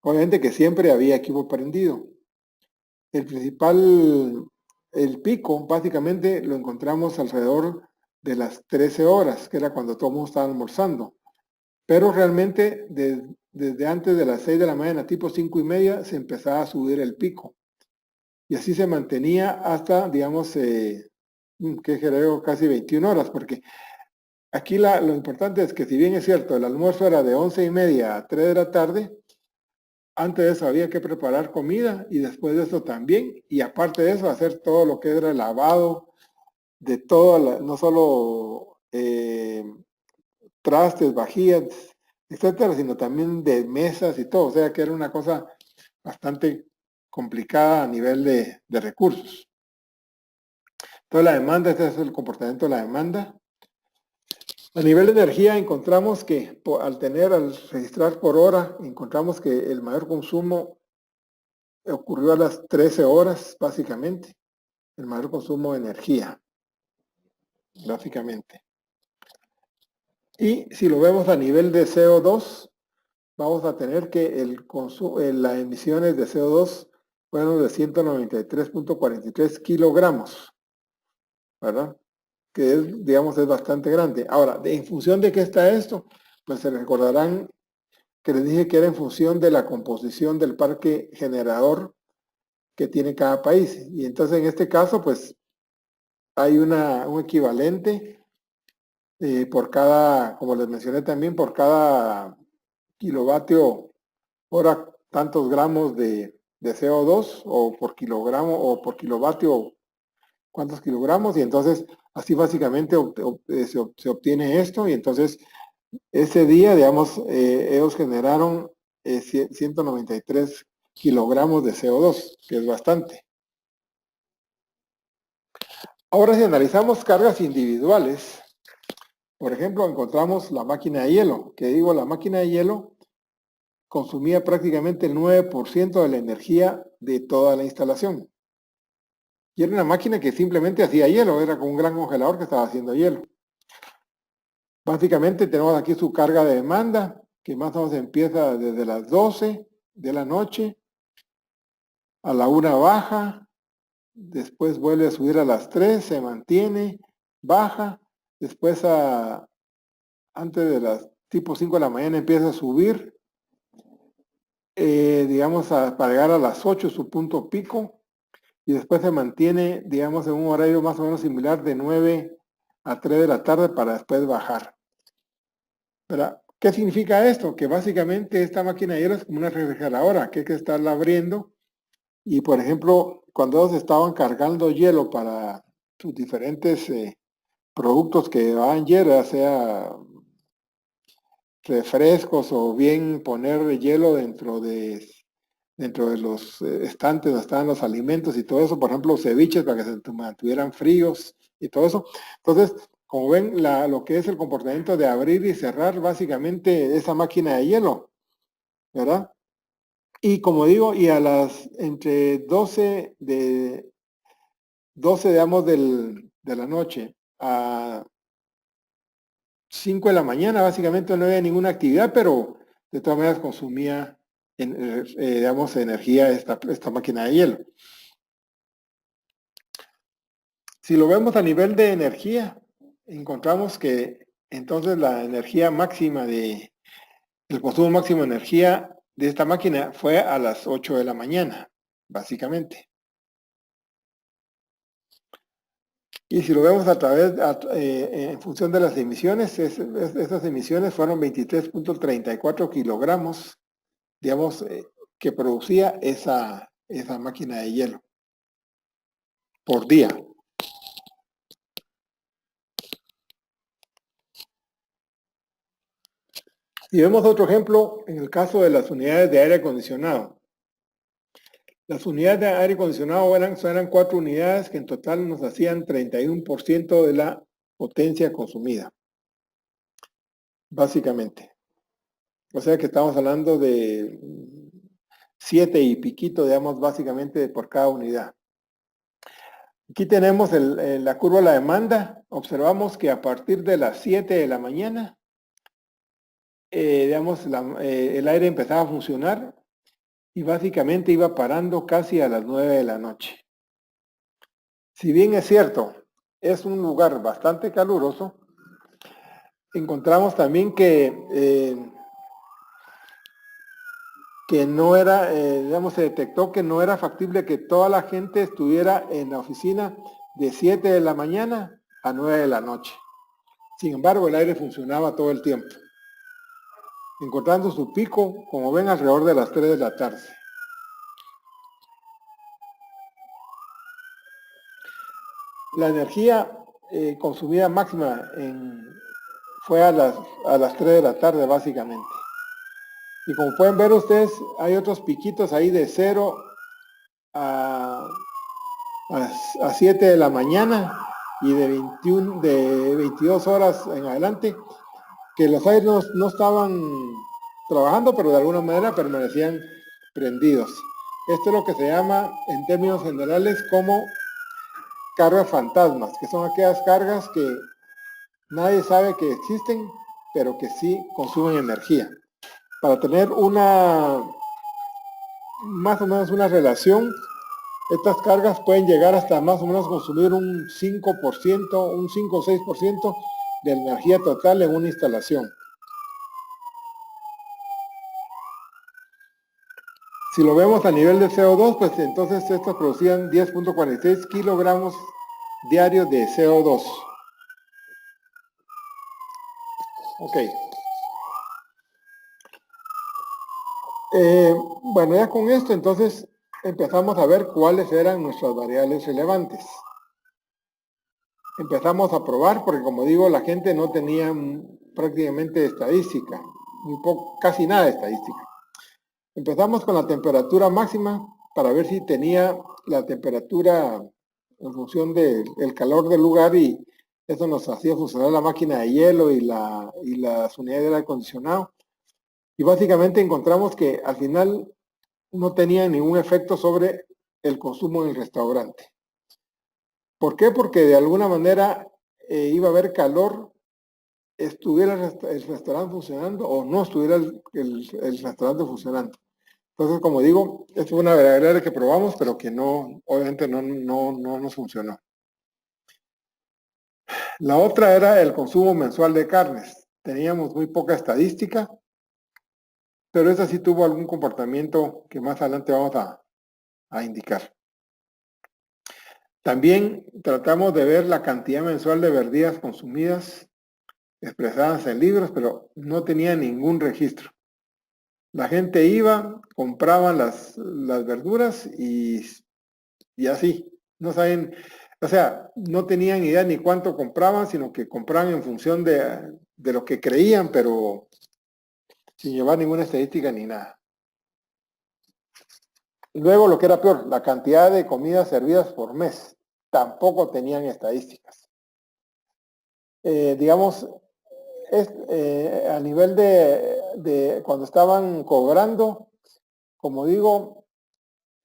Obviamente que siempre había equipo prendido. El pico, básicamente lo encontramos alrededor de las 13 horas, que era cuando todo el mundo estaba almorzando. Pero realmente desde antes de las 6 de la mañana, tipo 5:30, se empezaba a subir el pico. Y así se mantenía hasta, digamos, que creo casi 21 horas, porque aquí lo importante es que si bien es cierto, el almuerzo era de 11:30 a 3 de la tarde, antes de eso había que preparar comida y después de eso también, y aparte de eso hacer todo lo que era el lavado de todo, no solo trastes, vajillas, etcétera, sino también de mesas y todo, o sea que era una cosa bastante complicada a nivel de recursos. Entonces la demanda, este es el comportamiento de la demanda. A nivel de energía encontramos que al registrar por hora, encontramos que el mayor consumo ocurrió a las 13 horas, básicamente, el mayor consumo de energía, gráficamente. Y si lo vemos a nivel de CO2, vamos a tener que las emisiones de CO2 fueron de 193.43 kilogramos, ¿verdad? Que es, digamos, es bastante grande. Ahora, ¿en función de qué está esto? Pues se recordarán que les dije que era en función de la composición del parque generador que tiene cada país. Y entonces en este caso, pues hay un equivalente por cada, como les mencioné también, por cada kilovatio hora, tantos gramos de CO2, o por kilogramo, o por kilovatio, cuántos kilogramos, y entonces así básicamente se obtiene esto, y entonces ese día, digamos, ellos generaron 193 kilogramos de CO2, que es bastante. Ahora, si analizamos cargas individuales, por ejemplo, encontramos la máquina de hielo, que digo, la máquina de hielo consumía prácticamente el 9% de la energía de toda la instalación. Y era una máquina que simplemente hacía hielo, era como un gran congelador que estaba haciendo hielo. Básicamente tenemos aquí su carga de demanda, que más o menos empieza desde las 12 de la noche, a la 1 baja, después vuelve a subir a las 3, se mantiene, baja, después antes de las tipo 5 de la mañana empieza a subir, digamos para llegar a las 8 su punto pico, y después se mantiene, digamos, en un horario más o menos similar de 9 a 3 de la tarde para después bajar. ¿Verdad? ¿Qué significa esto? Que básicamente esta máquina de hielo es como una refrigeradora que hay que estarla abriendo y, por ejemplo, cuando ellos estaban cargando hielo para sus diferentes productos que van hielo, ya sea refrescos o bien poner hielo dentro de los estantes donde estaban los alimentos y todo eso, por ejemplo, ceviches para que se mantuvieran fríos y todo eso. Entonces, como ven, lo que es el comportamiento de abrir y cerrar, básicamente esa máquina de hielo, ¿verdad? Y como digo, y a las entre 12, digamos, de la noche a 5 de la mañana, básicamente no había ninguna actividad, pero de todas maneras consumía, digamos, energía esta máquina de hielo. Si lo vemos a nivel de energía, encontramos que entonces la energía máxima el consumo máximo de energía de esta máquina fue a las 8 de la mañana, básicamente. Y si lo vemos a través, en función de las emisiones, estas emisiones fueron 23.34 kilogramos, digamos, que producía esa máquina de hielo por día. Y vemos otro ejemplo en el caso de las unidades de aire acondicionado. Las unidades de aire acondicionado eran 4 unidades que en total nos hacían 31% de la potencia consumida, básicamente. O sea que estamos hablando de 7 y piquito, digamos, básicamente por cada unidad. Aquí tenemos la curva de la demanda. Observamos que a partir de las 7 de la mañana, digamos, el aire empezaba a funcionar y básicamente iba parando casi a las 9 de la noche. Si bien es cierto, es un lugar bastante caluroso, encontramos también que no era, digamos, se detectó que no era factible que toda la gente estuviera en la oficina de 7 de la mañana a 9 de la noche. Sin embargo, el aire funcionaba todo el tiempo, encontrando su pico, como ven, alrededor de las 3 de la tarde. La energía consumida máxima fue a las 3 de la tarde, básicamente. Y como pueden ver ustedes, hay otros piquitos ahí de 0 a 7 de la mañana y de 22 horas en adelante, que los aires no estaban trabajando, pero de alguna manera permanecían prendidos. Esto es lo que se llama, en términos generales, como cargas fantasmas, que son aquellas cargas que nadie sabe que existen, pero que sí consumen energía. Para tener más o menos una relación, estas cargas pueden llegar hasta más o menos consumir un 5%, un 5 o 6% de la energía total en una instalación. Si lo vemos a nivel de CO2, pues entonces estos producían 10.46 kilogramos diarios de CO2. Ok. Bueno, ya con esto entonces empezamos a ver cuáles eran nuestras variables relevantes. Empezamos a probar porque, como digo, la gente no tenía prácticamente estadística, casi nada de estadística. Empezamos con la temperatura máxima para ver si tenía la temperatura en función del calor del lugar, y eso nos hacía funcionar la máquina de hielo y las unidades de aire acondicionado. Y básicamente encontramos que al final no tenía ningún efecto sobre el consumo en el restaurante. ¿Por qué? Porque de alguna manera iba a haber calor, estuviera el restaurante funcionando o no estuviera el restaurante funcionando. Entonces, como digo, es una variable que probamos, pero que no, obviamente no nos funcionó. La otra era el consumo mensual de carnes. Teníamos muy poca estadística, pero esa sí tuvo algún comportamiento que más adelante vamos a indicar. También tratamos de ver la cantidad mensual de verduras consumidas expresadas en libros, pero no tenía ningún registro. La gente iba, compraban las verduras y así. No saben, o sea, no tenían idea ni cuánto compraban, sino que compraban en función de lo que creían, pero sin llevar ninguna estadística ni nada. Luego, lo que era peor, la cantidad de comidas servidas por mes. Tampoco tenían estadísticas. Digamos, a nivel de cuando estaban cobrando, como digo,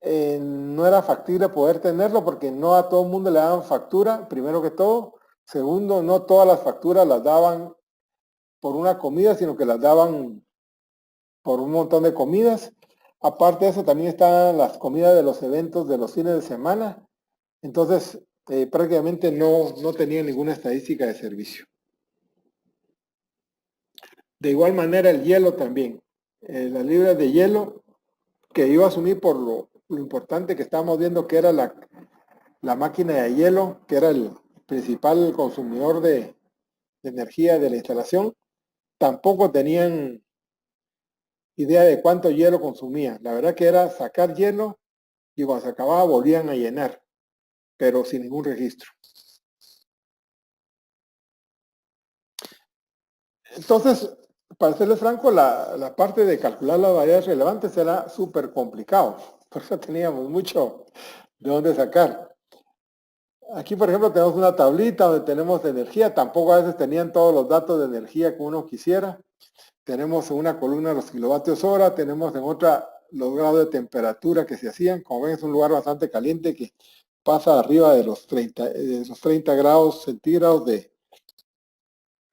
no era factible poder tenerlo porque no a todo el mundo le daban factura, primero que todo. Segundo, no todas las facturas las daban por una comida, sino que las daban por un montón de comidas. Aparte de eso, también estaban las comidas de los eventos de los fines de semana. Entonces, prácticamente no tenía ninguna estadística de servicio. De igual manera, el hielo también. Las libras de hielo, que iba a asumir por lo importante que estábamos viendo que era la máquina de hielo, que era el principal consumidor de energía de la instalación, tampoco tenían idea de cuánto hielo consumía. La verdad que era sacar hielo y cuando se acababa volvían a llenar, pero sin ningún registro. Entonces, para serles franco, la parte de calcular las variables relevantes era súper complicado. Por eso teníamos mucho de dónde sacar. Aquí, por ejemplo, tenemos una tablita donde tenemos energía. Tampoco a veces tenían todos los datos de energía que uno quisiera. Tenemos en una columna los kilovatios hora, tenemos en otra los grados de temperatura que se hacían. Como ven, es un lugar bastante caliente que pasa arriba de los 30 grados centígrados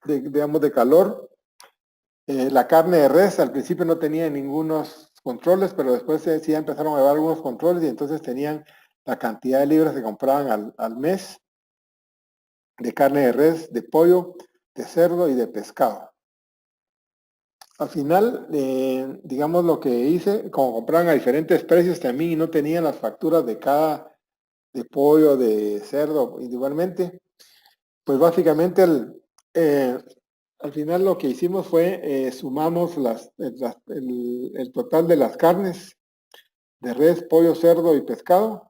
digamos, de calor. La carne de res al principio no tenía ningunos controles, pero después sí empezaron a llevar algunos controles y entonces tenían la cantidad de libras que compraban al mes de carne de res, de pollo, de cerdo y de pescado. Al final, digamos lo que hice, como compraban a diferentes precios también y no tenían las facturas de cada, de pollo, de cerdo individualmente, pues básicamente al final lo que hicimos fue sumamos el total de las carnes de res, pollo, cerdo y pescado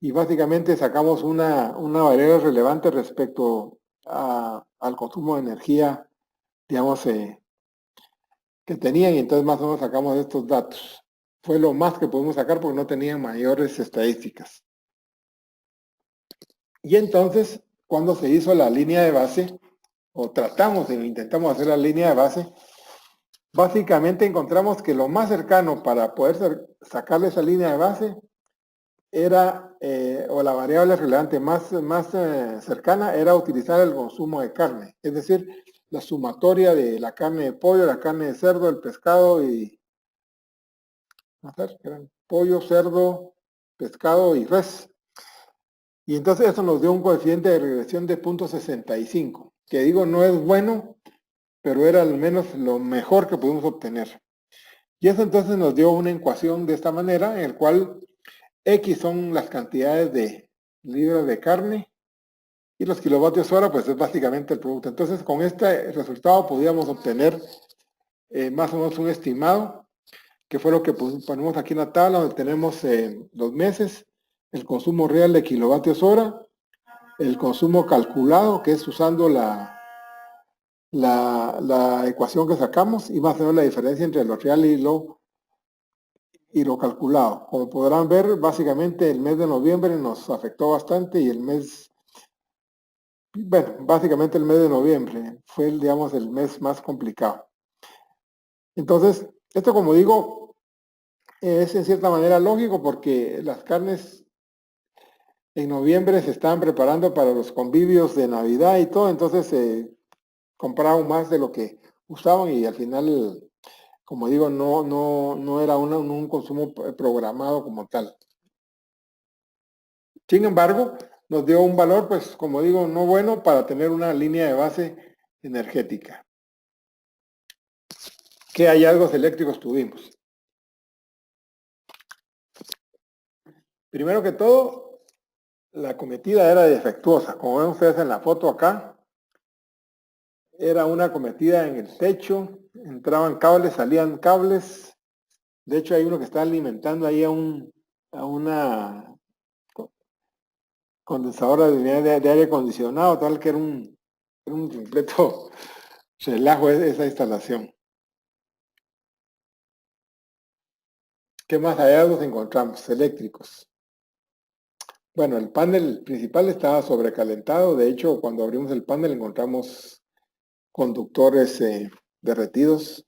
y básicamente sacamos una variable relevante respecto al consumo de energía, digamos, que tenían, y entonces más o menos sacamos estos datos. Fue lo más que pudimos sacar porque no tenían mayores estadísticas. Y entonces, cuando se hizo la línea de base, o intentamos hacer la línea de base, básicamente encontramos que lo más cercano para poder sacarle esa línea de base era, o la variable relevante más cercana era utilizar el consumo de carne, es decir, la sumatoria de la carne de pollo, la carne de cerdo, el pescado y, a ver, eran pollo, cerdo, pescado y res. Y entonces eso nos dio un coeficiente de regresión de 0.65, que digo no es bueno, pero era al menos lo mejor que pudimos obtener. Y eso entonces nos dio una ecuación de esta manera, en el cual X son las cantidades de libras de carne y los kilovatios hora, pues es básicamente el producto. Entonces con este resultado podíamos obtener más o menos un estimado, que fue lo que ponemos aquí en la tabla, donde tenemos los meses, el consumo real de kilovatios hora, el consumo calculado, que es usando la ecuación que sacamos, y más o menos la diferencia entre lo real y lo y lo calculado. Como podrán ver, básicamente el mes de noviembre nos afectó bastante y básicamente el mes de noviembre fue, digamos, el mes más complicado. Entonces, esto, como digo, es en cierta manera lógico porque las carnes en noviembre se estaban preparando para los convivios de Navidad y todo, entonces compraban más de lo que usaban y al final, como digo, no era un consumo programado como tal. Sin embargo, nos dio un valor, pues, como digo, no bueno para tener una línea de base energética. ¿Qué hallazgos eléctricos tuvimos? Primero que todo, la cometida era defectuosa. Como ven ustedes en la foto acá, era una cometida en el techo, entraban cables, salían cables. De hecho, hay uno que está alimentando ahí a una condensadora de unidad de aire acondicionado, tal que era un completo relajo esa instalación. ¿Qué más hallazgos encontramos? Eléctricos. Bueno, el panel principal estaba sobrecalentado. De hecho, cuando abrimos el panel encontramos conductores derretidos,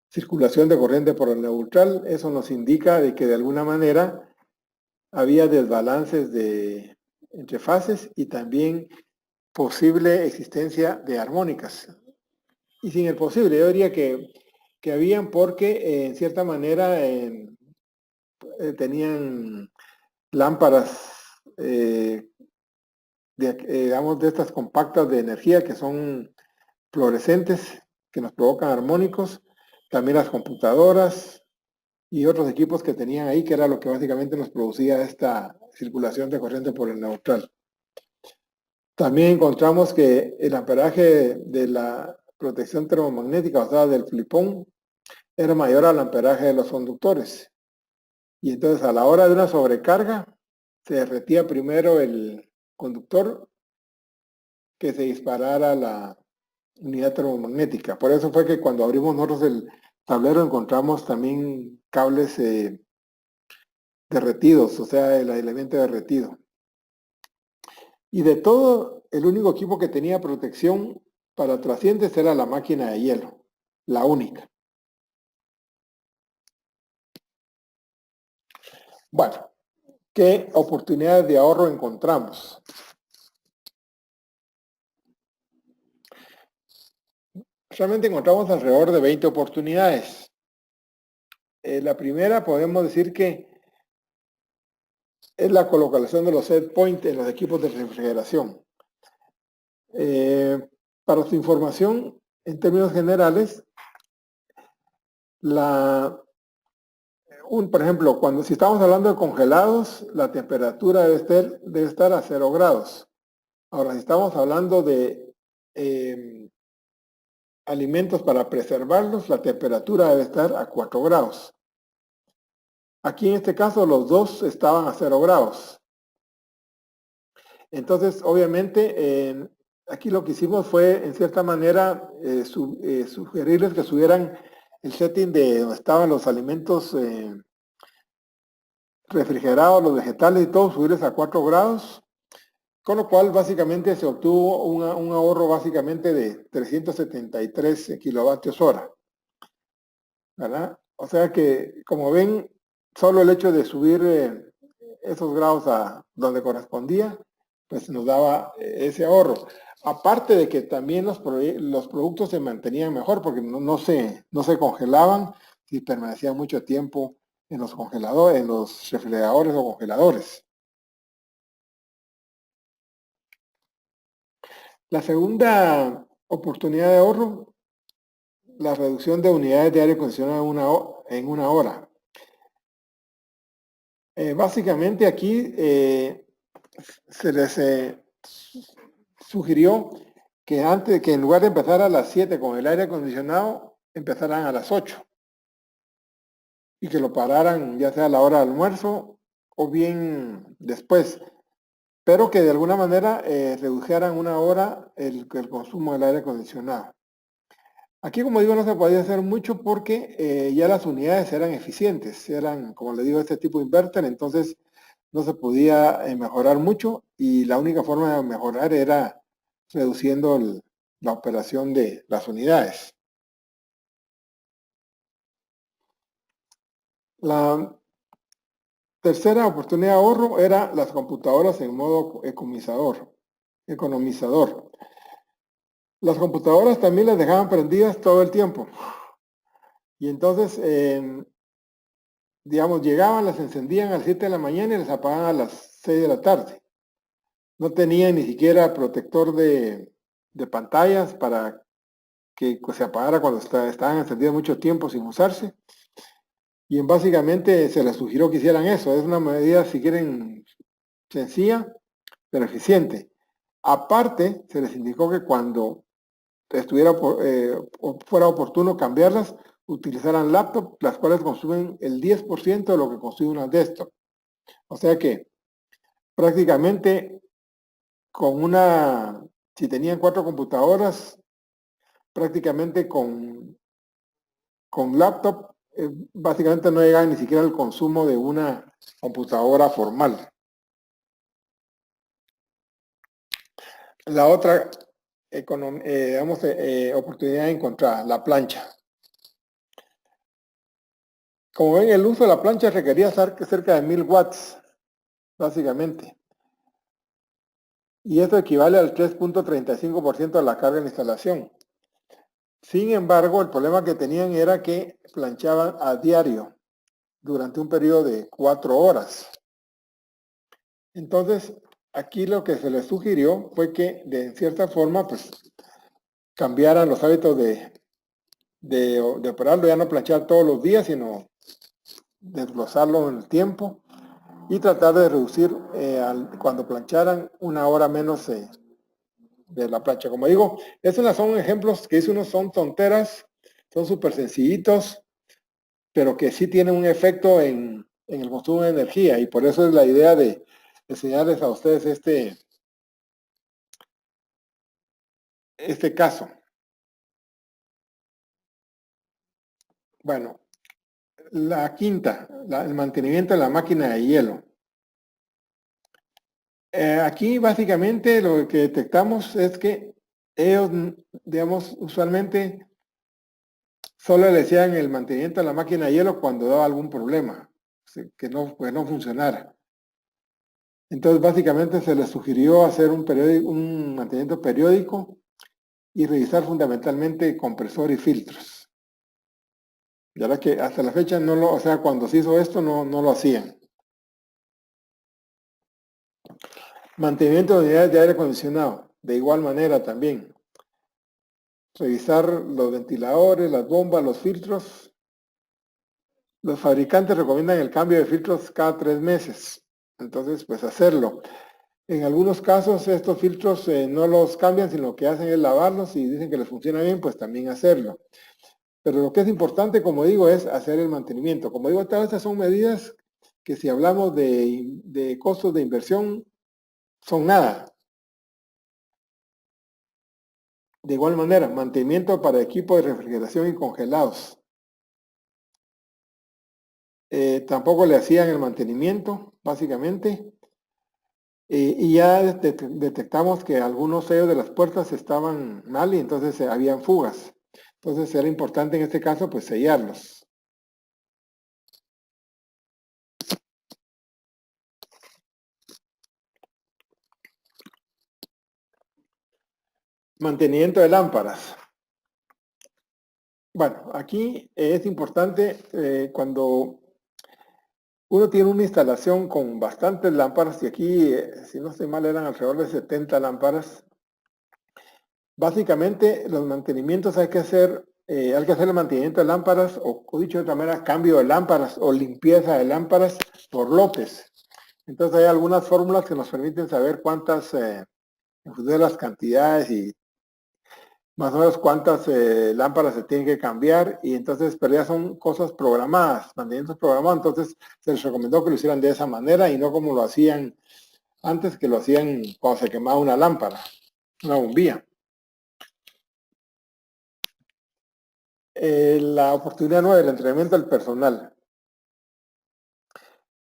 circulación de corriente por el neutral. Eso nos indica de que de alguna manera había desbalances entre fases y también posible existencia de armónicas. Y sin el posible, yo diría que habían porque en cierta manera tenían lámparas, digamos, de estas compactas de energía que son fluorescentes, que nos provocan armónicos, también las computadoras y otros equipos que tenían ahí, que era lo que básicamente nos producía esta circulación de corriente por el neutral. También encontramos que el amperaje de la protección termomagnética basada del flipón era mayor al amperaje de los conductores. Y entonces a la hora de una sobrecarga, se derretía primero el conductor que se disparara la unidad termomagnética. Por eso fue que cuando abrimos nosotros el tablero encontramos también cables derretidos, o sea, el aislamiento derretido. Y de todo, el único equipo que tenía protección para trascientes era la máquina de hielo, la única. Bueno, ¿qué oportunidades de ahorro encontramos? Realmente encontramos alrededor de 20 oportunidades. La primera podemos decir que es la colocación de los set point en los equipos de refrigeración. Para su información, en términos generales, por ejemplo, si estamos hablando de congelados, la temperatura debe estar a 0 grados. Ahora, si estamos hablando de alimentos para preservarlos, la temperatura debe estar a 4 grados. Aquí en este caso los dos estaban a 0 grados. Entonces, obviamente, aquí lo que hicimos fue, en cierta manera, sugerirles que subieran el setting de donde estaban los alimentos refrigerados, los vegetales y todo, subirles a 4 grados, con lo cual básicamente se obtuvo un ahorro básicamente de 373 kilovatios hora, ¿verdad? O sea que, como ven, solo el hecho de subir esos grados a donde correspondía, pues nos daba ese ahorro. Aparte de que también los productos se mantenían mejor porque no se congelaban y permanecían mucho tiempo en los congeladores, en los refrigeradores o congeladores. La segunda oportunidad de ahorro, la reducción de unidades de aire acondicionado en una hora. Básicamente aquí se les sugirió que en lugar de empezar a las 7 con el aire acondicionado, empezaran a las 8 y que lo pararan ya sea a la hora de almuerzo o bien después, pero que de alguna manera redujeran una hora el consumo del aire acondicionado. Aquí, como digo, no se podía hacer mucho porque ya las unidades eran eficientes, eran, como le digo, este tipo de inverter, entonces no se podía mejorar mucho y la única forma de mejorar era reduciendo la operación de las unidades. La tercera oportunidad de ahorro era las computadoras en modo economizador. Las computadoras también las dejaban prendidas todo el tiempo. Y entonces, digamos, llegaban, las encendían a las 7 de la mañana y las apagaban a las 6 de la tarde. No tenían ni siquiera protector de pantallas para que se apagara cuando estaban encendidas mucho tiempo sin usarse. Y básicamente se les sugirió que hicieran eso. Es una medida, si quieren, sencilla, pero eficiente. Aparte, se les indicó que cuando fuera oportuno cambiarlas, utilizaran laptops, las cuales consumen el 10% de lo que consume una desktop. O sea que prácticamente si tenían 4 computadoras, prácticamente con laptop, básicamente no llegaban ni siquiera al consumo de una computadora formal. La otra oportunidad encontrada, la plancha. Como ven, el uso de la plancha requería cerca de 1000 watts, básicamente. Y esto equivale al 3.35% de la carga de la instalación. Sin embargo, el problema que tenían era que planchaban a diario durante un periodo de 4 horas. Entonces, aquí lo que se les sugirió fue que, de cierta forma, pues, cambiaran los hábitos de operarlo, ya no planchar todos los días, sino desglosarlo en el tiempo y tratar de reducir cuando plancharan 1 hora menos de la plancha. Como digo, esos son ejemplos que unos son tonteras, son súper sencillitos, pero que sí tienen un efecto en el consumo de energía y por eso es la idea de enseñarles a ustedes este caso. Bueno, la quinta, el mantenimiento de la máquina de hielo. Aquí básicamente lo que detectamos es que ellos, digamos, usualmente solo le hacían el mantenimiento de la máquina de hielo cuando daba algún problema, que no funcionara. Entonces básicamente se les sugirió hacer un mantenimiento periódico y revisar fundamentalmente compresor y filtros. Ya la que hasta la fecha o sea, cuando se hizo esto no lo hacían. Mantenimiento de unidades de aire acondicionado, de igual manera también. Revisar los ventiladores, las bombas, los filtros. Los fabricantes recomiendan el cambio de filtros cada 3 meses. Entonces, pues hacerlo. En algunos casos estos filtros no los cambian, sino lo que hacen es lavarlos y dicen que les funciona bien, pues también hacerlo. Pero lo que es importante, como digo, es hacer el mantenimiento. Como digo, todas estas son medidas que si hablamos de costos de inversión, son nada. De igual manera, mantenimiento para equipo de refrigeración y congelados. Tampoco le hacían el mantenimiento, básicamente. Y ya detectamos que algunos sellos de las puertas estaban mal y entonces habían fugas. Entonces era importante en este caso pues sellarlos. Mantenimiento de lámparas. Bueno, aquí es importante cuando uno tiene una instalación con bastantes lámparas, y aquí, si no estoy mal, eran alrededor de 70 lámparas. Básicamente, los mantenimientos hay que hacer el mantenimiento de lámparas, o dicho de otra manera, cambio de lámparas o limpieza de lámparas por lotes. Entonces hay algunas fórmulas que nos permiten saber cuántas, en función de las cantidades y más o menos cuántas lámparas se tienen que cambiar, y entonces, pero ya son cosas programadas, mantenimientos programados, entonces se les recomendó que lo hicieran de esa manera y no como lo hacían antes, que lo hacían cuando se quemaba una lámpara, una bombilla. La oportunidad nueva del entrenamiento del personal.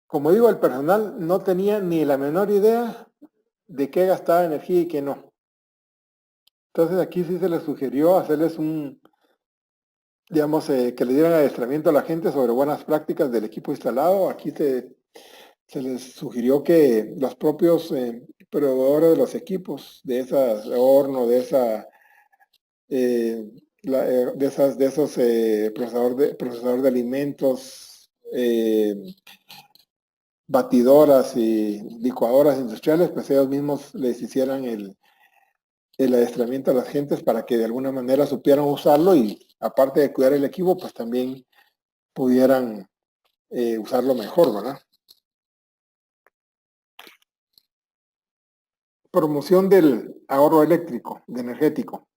Como digo, el personal no tenía ni la menor idea de qué gastaba energía y qué no. Entonces aquí sí se les sugirió hacerles digamos, que le dieran adiestramiento a la gente sobre buenas prácticas del equipo instalado. Aquí se les sugirió que los propios proveedores de los equipos, de esas de horno, eh, de esos procesador de alimentos, batidoras y licuadoras industriales, pues ellos mismos les hicieran el adiestramiento a las gentes para que de alguna manera supieran usarlo y aparte de cuidar el equipo, pues también pudieran usarlo mejor, ¿verdad? Promoción del ahorro eléctrico, de energético.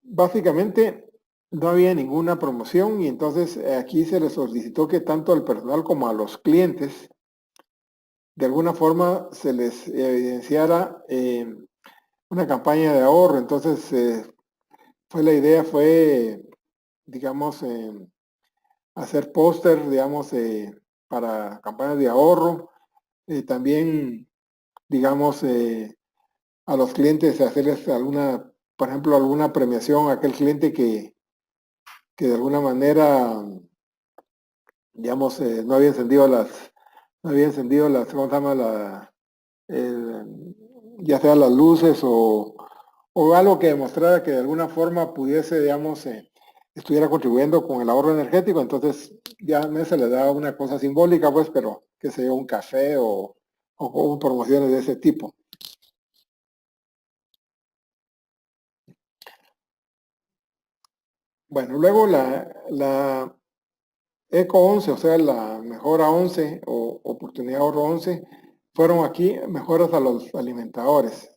Básicamente no había ninguna promoción y entonces aquí se les solicitó que tanto al personal como a los clientes de alguna forma se les evidenciara una campaña de ahorro. Entonces la idea fue, digamos, hacer póster, digamos, para campañas de ahorro. También, digamos, a los clientes hacerles alguna, por ejemplo, alguna premiación a aquel cliente que de alguna manera, digamos, no había encendido las, ¿cómo se llama? Eh, ya sea las luces o algo que demostrara que de alguna forma pudiese, digamos, estuviera contribuyendo con el ahorro energético, entonces ya no se le da una cosa simbólica, pues, pero que sea un café o promociones de ese tipo. Bueno, luego la Eco 11, o sea, la mejora 11 o oportunidad ahorro 11, fueron aquí mejoras a los alimentadores.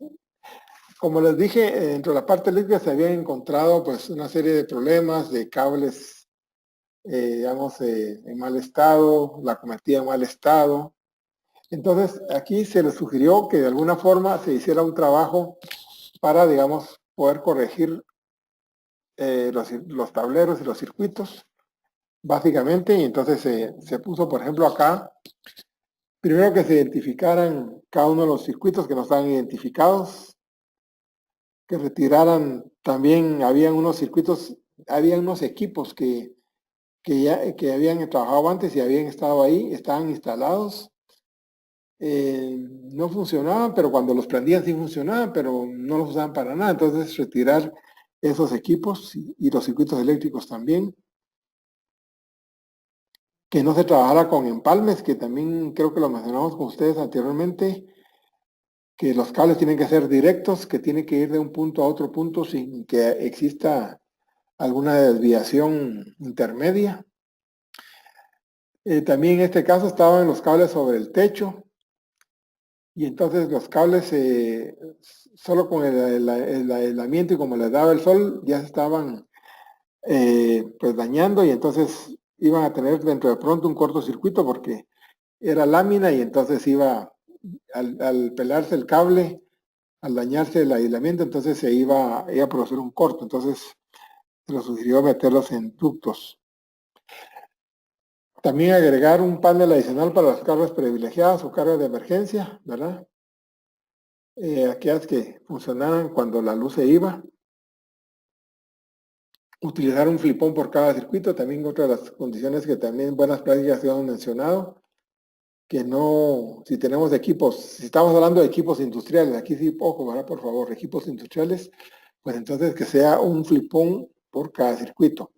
Como les dije, dentro de la parte eléctrica se habían encontrado pues una serie de problemas de cables, digamos, en mal estado, la cometida en mal estado. Entonces, aquí se les sugirió que de alguna forma se hiciera un trabajo para, digamos, poder corregir los tableros y los circuitos, básicamente. Y entonces se puso, por ejemplo, acá, primero que se identificaran cada uno de los circuitos que no estaban identificados, que retiraran también, habían unos circuitos, había unos equipos que habían trabajado antes y habían estado ahí, estaban instalados, no funcionaban, pero cuando los prendían sí funcionaban, pero no los usaban para nada. Entonces retirar esos equipos y los circuitos eléctricos también. Que no se trabajara con empalmes, que también creo que lo mencionamos con ustedes anteriormente, que los cables tienen que ser directos, que tienen que ir de un punto a otro punto sin que exista alguna desviación intermedia. También en este caso estaban los cables sobre el techo y entonces los cables solo con el aislamiento y como les daba el sol ya se estaban pues dañando y entonces iban a tener dentro de pronto un cortocircuito porque era lámina y entonces al pelarse el cable, al dañarse el aislamiento, entonces iba a producir un corto. Entonces se nos sugirió meterlos en ductos. También agregar un panel adicional para las cargas privilegiadas o cargas de emergencia, ¿verdad? Aquellas que funcionaran cuando la luz se iba. Utilizar un flipón por cada circuito, también otra de las condiciones que también buenas prácticas se han mencionado, que no, si tenemos equipos, si estamos hablando de equipos industriales, aquí sí, ojo, ¿verdad? Por favor, equipos industriales, pues entonces que sea un flipón por cada circuito.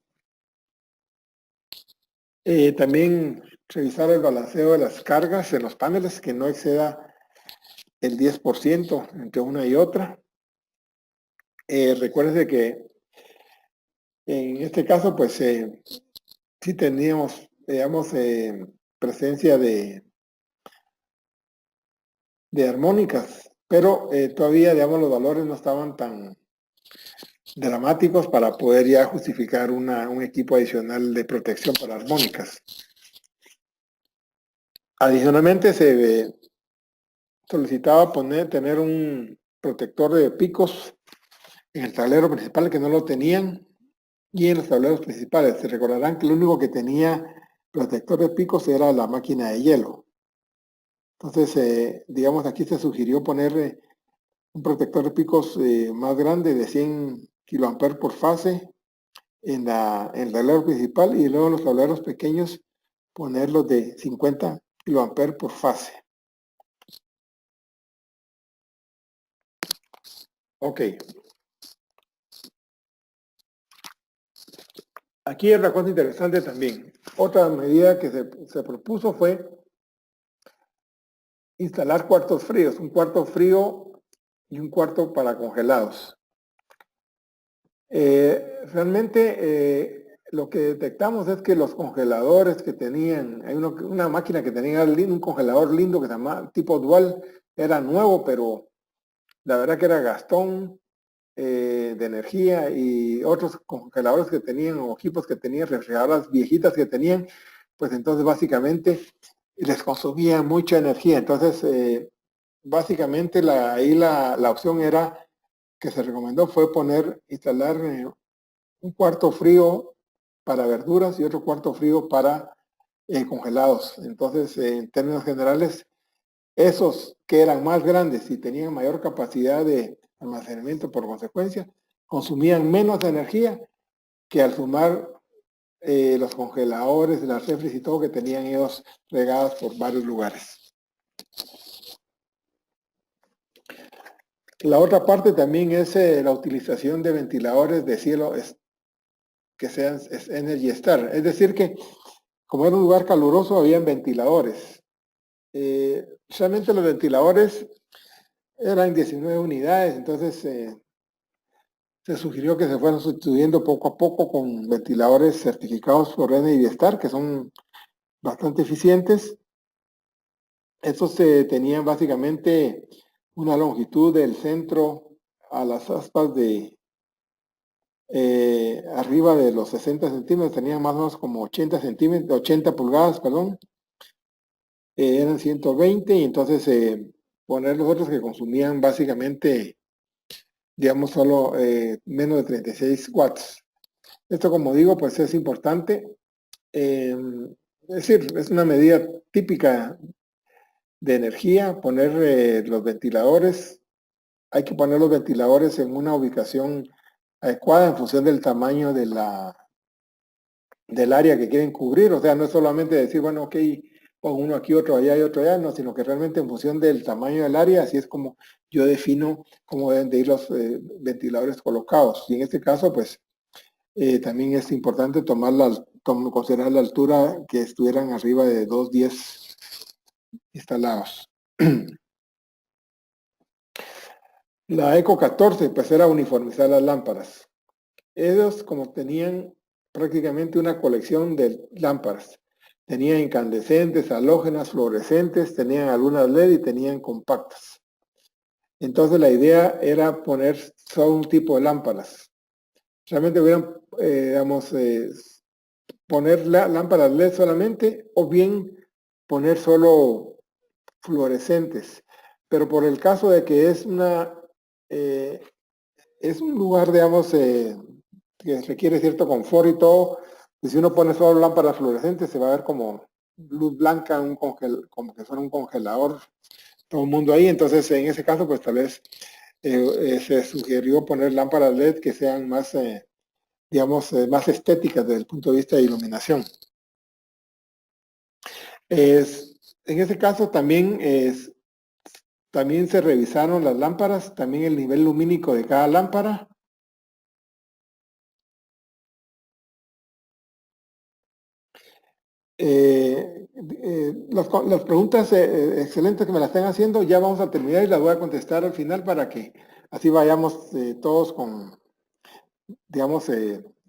También revisar el balanceo de las cargas en los paneles, que no exceda el 10% entre una y otra. Recuerde que en este caso, pues sí teníamos, digamos, presencia de armónicas, pero todavía, digamos, los valores no estaban tan dramáticos para poder ya justificar un equipo adicional de protección para armónicas. Adicionalmente, se solicitaba tener un protector de picos en el tablero principal que no lo tenían. y en los tableros principales. Se recordarán que lo único que tenía protector de picos era la máquina de hielo. Entonces, digamos, aquí se sugirió poner un protector de picos más grande de 100 kiloamperes por fase en el tablero principal, y luego en los tableros pequeños ponerlos de 50 kiloamperes por fase. Ok. Aquí hay otra cosa interesante también. Otra medida que se propuso fue instalar cuartos fríos, un cuarto frío y un cuarto para congelados. Realmente lo que detectamos es que los congeladores que tenían, hay una máquina que tenía un congelador lindo que se llama tipo dual, era nuevo, pero la verdad que era gastón de energía, y otros congeladores que tenían o equipos que tenían, refrigeradoras viejitas que tenían, pues entonces básicamente les consumía mucha energía. Entonces, básicamente ahí la opción era que se recomendó fue instalar un cuarto frío para verduras y otro cuarto frío para congelados. Entonces, en términos generales, esos que eran más grandes y tenían mayor capacidad de almacenamiento por consecuencia, consumían menos energía que al sumar los congeladores, las refris y todo que tenían ellos regados por varios lugares. La otra parte también es la utilización de ventiladores de cielo que sean Energy Star. Es decir que, como era un lugar caluroso, habían ventiladores. Realmente los ventiladores eran 19 unidades, entonces se sugirió que se fueran sustituyendo poco a poco con ventiladores certificados por Energy Star, que son bastante eficientes. Estos tenían básicamente una longitud del centro a las aspas de arriba de los 60 centímetros, tenían más o menos como 80 centímetros, 80 pulgadas, perdón. Eran 120, y entonces poner los otros que consumían básicamente, digamos, solo menos de 36 watts. Esto, como digo, pues es importante. Es decir, es una medida típica de energía, poner los ventiladores. Hay que poner los ventiladores en una ubicación adecuada en función del tamaño del área que quieren cubrir. O sea, no es solamente decir, bueno, ok, pongo uno aquí, otro allá y otro allá, no, sino que realmente en función del tamaño del área, así es como yo defino cómo deben de ir los ventiladores colocados. Y en este caso, pues, también es importante considerar la altura, que estuvieran arriba de 210 instalados. La ECO 14, pues, era uniformizar las lámparas. Ellos, como tenían prácticamente una colección de lámparas, tenían incandescentes, halógenas, fluorescentes, tenían algunas LED y tenían compactas. Entonces la idea era poner solo un tipo de lámparas. Realmente hubieran, digamos, poner lámparas LED solamente, o bien poner solo fluorescentes. Pero por el caso de que es un lugar, digamos, que requiere cierto confort y todo, y si uno pone solo lámparas fluorescentes, se va a ver como luz blanca, como que fuera un congelador, todo el mundo ahí. Entonces, en ese caso, pues tal vez se sugirió poner lámparas LED que sean más, digamos, más estéticas desde el punto de vista de iluminación. En ese caso también se revisaron las lámparas, también el nivel lumínico de cada lámpara. Las preguntas excelentes que me las están haciendo, ya vamos a terminar y las voy a contestar al final para que así vayamos todos digamos,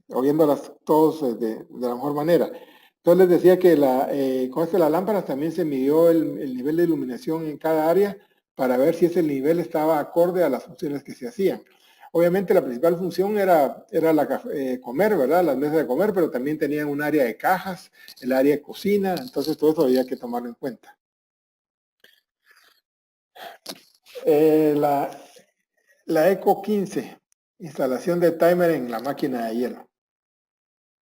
oyéndolas todos de la mejor manera. Entonces les decía que con esto de las lámparas también se midió el nivel de iluminación en cada área para ver si ese nivel estaba acorde a las funciones que se hacían. Obviamente la principal función era comer, ¿verdad? Las mesas de comer, pero también tenían un área de cajas, el área de cocina, entonces todo eso había que tomarlo en cuenta. La ECO 15, instalación de timer en la máquina de hielo.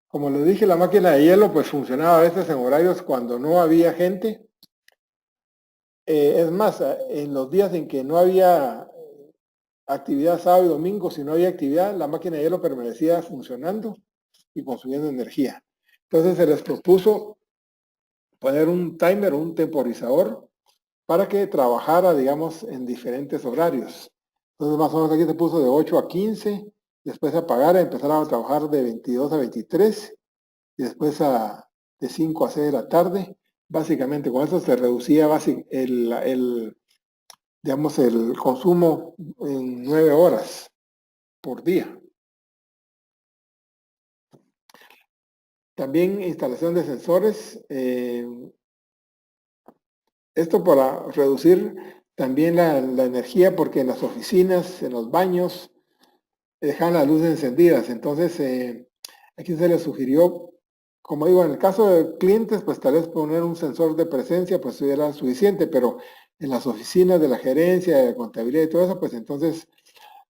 Como les dije, la máquina de hielo pues funcionaba a veces en horarios cuando no había gente. Es más, en los días en que no había actividad sábado y domingo, si no había actividad, la máquina de hielo permanecía funcionando y consumiendo energía. Entonces se les propuso poner un timer, un temporizador, para que trabajara, digamos, en diferentes horarios. Entonces más o menos aquí se puso de 8 a 15, después apagara, empezara a trabajar de 22 a 23, y después de 5 a 6 de la tarde. Básicamente con eso se reducía digamos, el consumo en 9 horas por día. También instalación de sensores. Esto para reducir también la energía, porque en las oficinas, en los baños, dejan las luces encendidas. Entonces, aquí se les sugirió, como digo, en el caso de clientes, pues tal vez poner un sensor de presencia, pues era suficiente, pero en las oficinas de la gerencia, de contabilidad y todo eso, pues entonces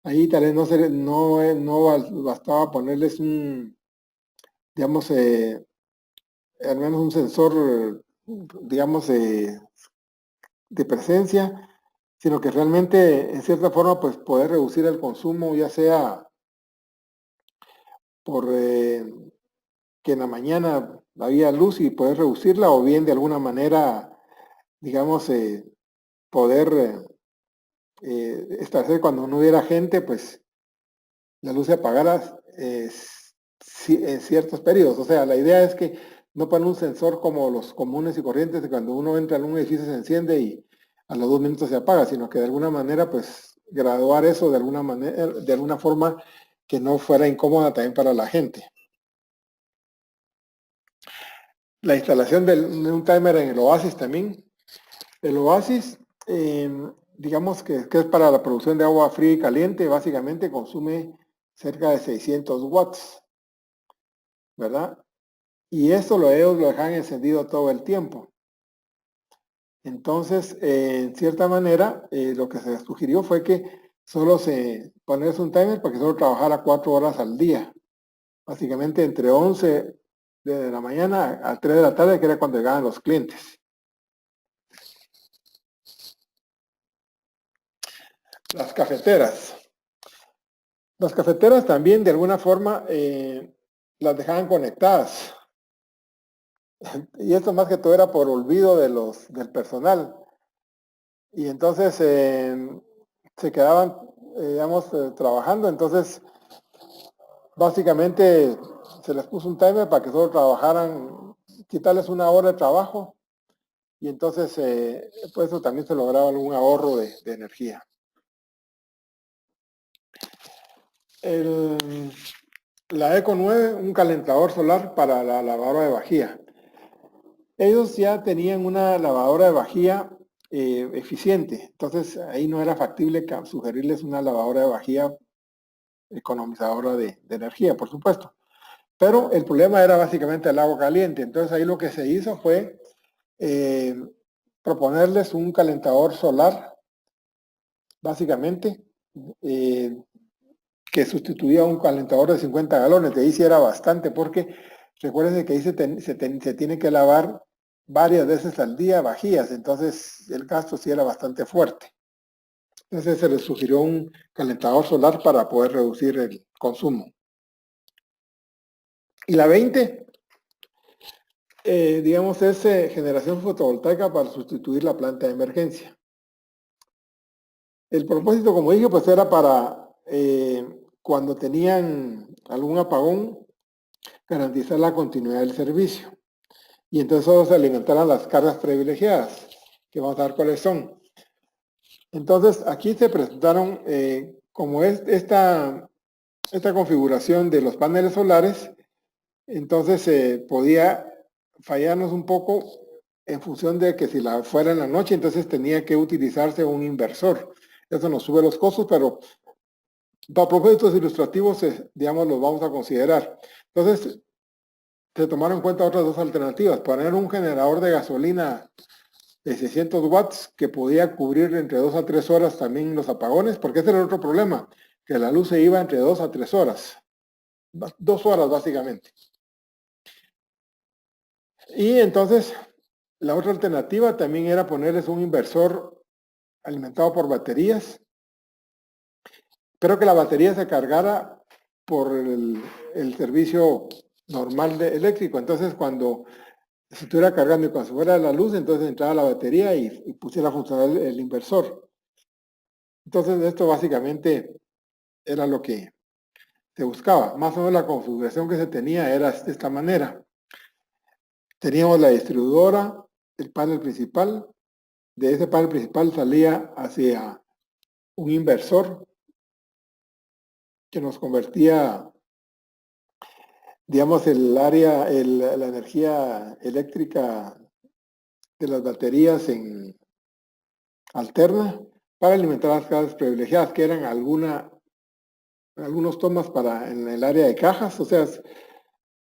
ahí tal vez no bastaba ponerles digamos, al menos un sensor, digamos, de presencia, sino que realmente, en cierta forma, pues poder reducir el consumo, ya sea por que en la mañana había luz y poder reducirla, o bien de alguna manera, digamos, poder establecer cuando no hubiera gente, pues la luz se apagara en ciertos periodos. O sea, la idea es que no poner un sensor como los comunes y corrientes, de cuando uno entra en un edificio se enciende y a los 2 minutos se apaga, sino que de alguna manera, pues graduar eso de alguna manera, de alguna forma que no fuera incómoda también para la gente. La instalación de un timer en el Oasis también. El Oasis, digamos que es para la producción de agua fría y caliente, básicamente consume cerca de 600 watts, ¿verdad? Y esto ellos lo dejan encendido todo el tiempo. Entonces, en cierta manera, lo que se sugirió fue que solo se ponerse un timer para que solo trabajara 4 horas al día. Básicamente entre 11 de la mañana a 3 de la tarde, que era cuando llegaban los clientes. Las cafeteras. Las cafeteras también de alguna forma las dejaban conectadas. Y esto más que todo era por olvido del personal. Y entonces se quedaban, digamos, trabajando. Entonces, básicamente se les puso un timer para que solo trabajaran, quitarles 1 hora de trabajo. Y entonces, pues eso también se lograba algún ahorro de energía. La Eco 9, un calentador solar para la lavadora de vajilla. Ellos ya tenían una lavadora de vajilla eficiente, entonces ahí no era factible sugerirles una lavadora de vajilla economizadora de energía, por supuesto. Pero el problema era básicamente el agua caliente, entonces ahí lo que se hizo fue proponerles un calentador solar, básicamente, que sustituía un calentador de 50 galones. De ahí sí era bastante, porque recuerden que ahí se tiene que lavar varias veces al día vajillas, entonces el gasto sí era bastante fuerte. Entonces se les sugirió un calentador solar para poder reducir el consumo. Y la 20, digamos, es generación fotovoltaica para sustituir la planta de emergencia. El propósito, como dije, pues era para cuando tenían algún apagón, garantizar la continuidad del servicio. Y entonces solo se alimentaran las cargas privilegiadas, que vamos a ver cuáles son. Entonces aquí se presentaron, como es esta configuración de los paneles solares, entonces podía fallarnos un poco en función de que si fuera en la noche, entonces tenía que utilizarse un inversor. Eso nos sube los costos, pero para propósitos ilustrativos, digamos, los vamos a considerar. Entonces, se tomaron en cuenta otras 2 alternativas. Poner un generador de gasolina de 600 watts que podía cubrir entre 2 a 3 horas también los apagones, porque ese era el otro problema, que la luz se iba entre 2 a 3 horas. 2 horas básicamente. Y entonces, la otra alternativa también era ponerles un inversor alimentado por baterías, pero que la batería se cargara por el servicio normal eléctrico. Entonces, cuando se estuviera cargando y cuando se fuera la luz, entonces entraba la batería y pusiera a funcionar el inversor. Entonces, esto básicamente era lo que se buscaba. Más o menos la configuración que se tenía era de esta manera. Teníamos la distribuidora, el panel principal. De ese panel principal salía hacia un inversor que nos convertía, digamos, el área, la energía eléctrica de las baterías en alterna para alimentar las casas privilegiadas, que eran algunos tomas para en el área de cajas, o sea,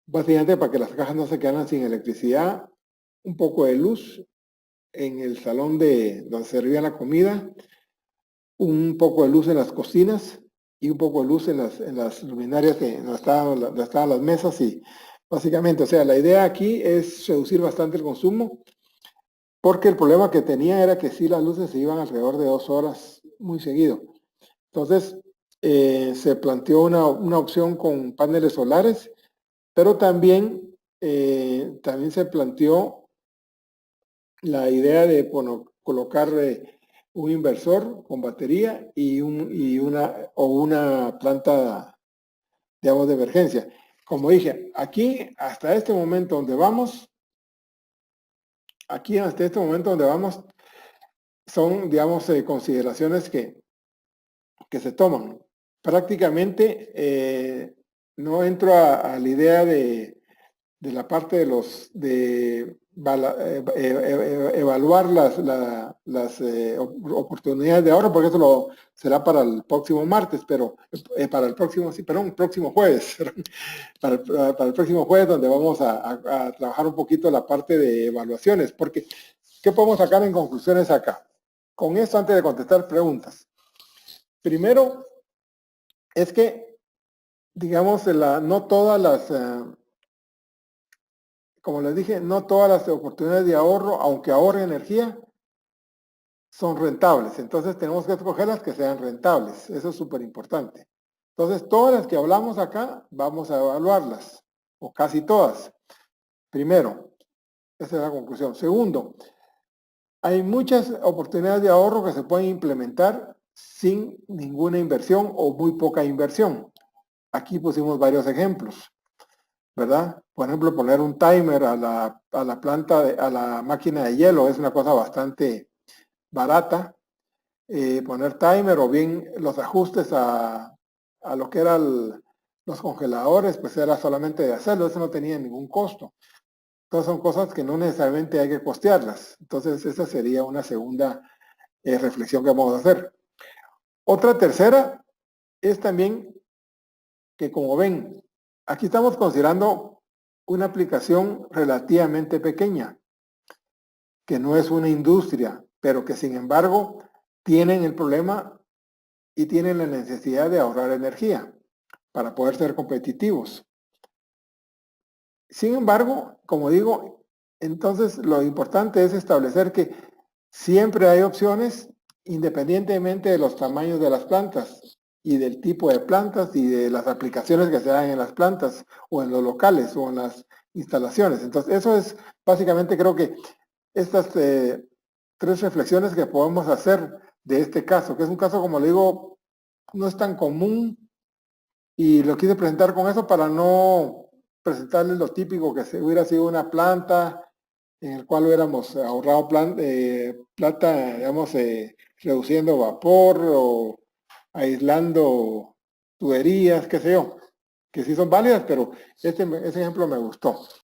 básicamente para que las cajas no se quedaran sin electricidad, un poco de luz en el salón donde servían la comida, un poco de luz en las cocinas y un poco de luz en las luminarias donde estaban las mesas y básicamente, o sea, la idea aquí es reducir bastante el consumo porque el problema que tenía era que sí las luces se iban alrededor de 2 horas muy seguido. Entonces, se planteó una opción con paneles solares, pero también se planteó la idea de colocar un inversor con batería y una planta, digamos, de emergencia. Como dije, aquí hasta este momento donde vamos, son, digamos, consideraciones que se toman. Prácticamente no entro a la idea de la parte de evaluar las oportunidades de ahora, porque eso será para el próximo martes, pero para el próximo, sí, perdón, próximo jueves, para el próximo jueves, donde vamos a trabajar un poquito la parte de evaluaciones, porque ¿qué podemos sacar en conclusiones acá? Con esto, antes de contestar preguntas. Primero, es que, digamos, no todas las como les dije, no todas las oportunidades de ahorro, aunque ahorre energía, son rentables. Entonces tenemos que escoger las que sean rentables. Eso es súper importante. Entonces, todas las que hablamos acá, vamos a evaluarlas, o casi todas. Primero, esa es la conclusión. Segundo, hay muchas oportunidades de ahorro que se pueden implementar sin ninguna inversión o muy poca inversión. Aquí pusimos varios ejemplos, ¿verdad? Por ejemplo, poner un timer a la planta, a la máquina de hielo es una cosa bastante barata. Poner timer o bien los ajustes a lo que eran los congeladores, pues era solamente de hacerlo, eso no tenía ningún costo. Entonces son cosas que no necesariamente hay que costearlas. Entonces esa sería una segunda reflexión que vamos a hacer. Otra tercera es también que, como ven, aquí estamos considerando una aplicación relativamente pequeña, que no es una industria, pero que sin embargo tienen el problema y tienen la necesidad de ahorrar energía para poder ser competitivos. Sin embargo, como digo, entonces lo importante es establecer que siempre hay opciones independientemente de los tamaños de las plantas y del tipo de plantas y de las aplicaciones que se dan en las plantas o en los locales o en las instalaciones. Entonces, eso es básicamente, creo que estas 3 reflexiones que podemos hacer de este caso, que es un caso, como le digo, no es tan común y lo quise presentar con eso para no presentarles lo típico que hubiera sido una planta en el cual hubiéramos ahorrado plata, digamos, reduciendo vapor o aislando tuberías, qué sé yo, que sí son válidas, pero ese ejemplo me gustó.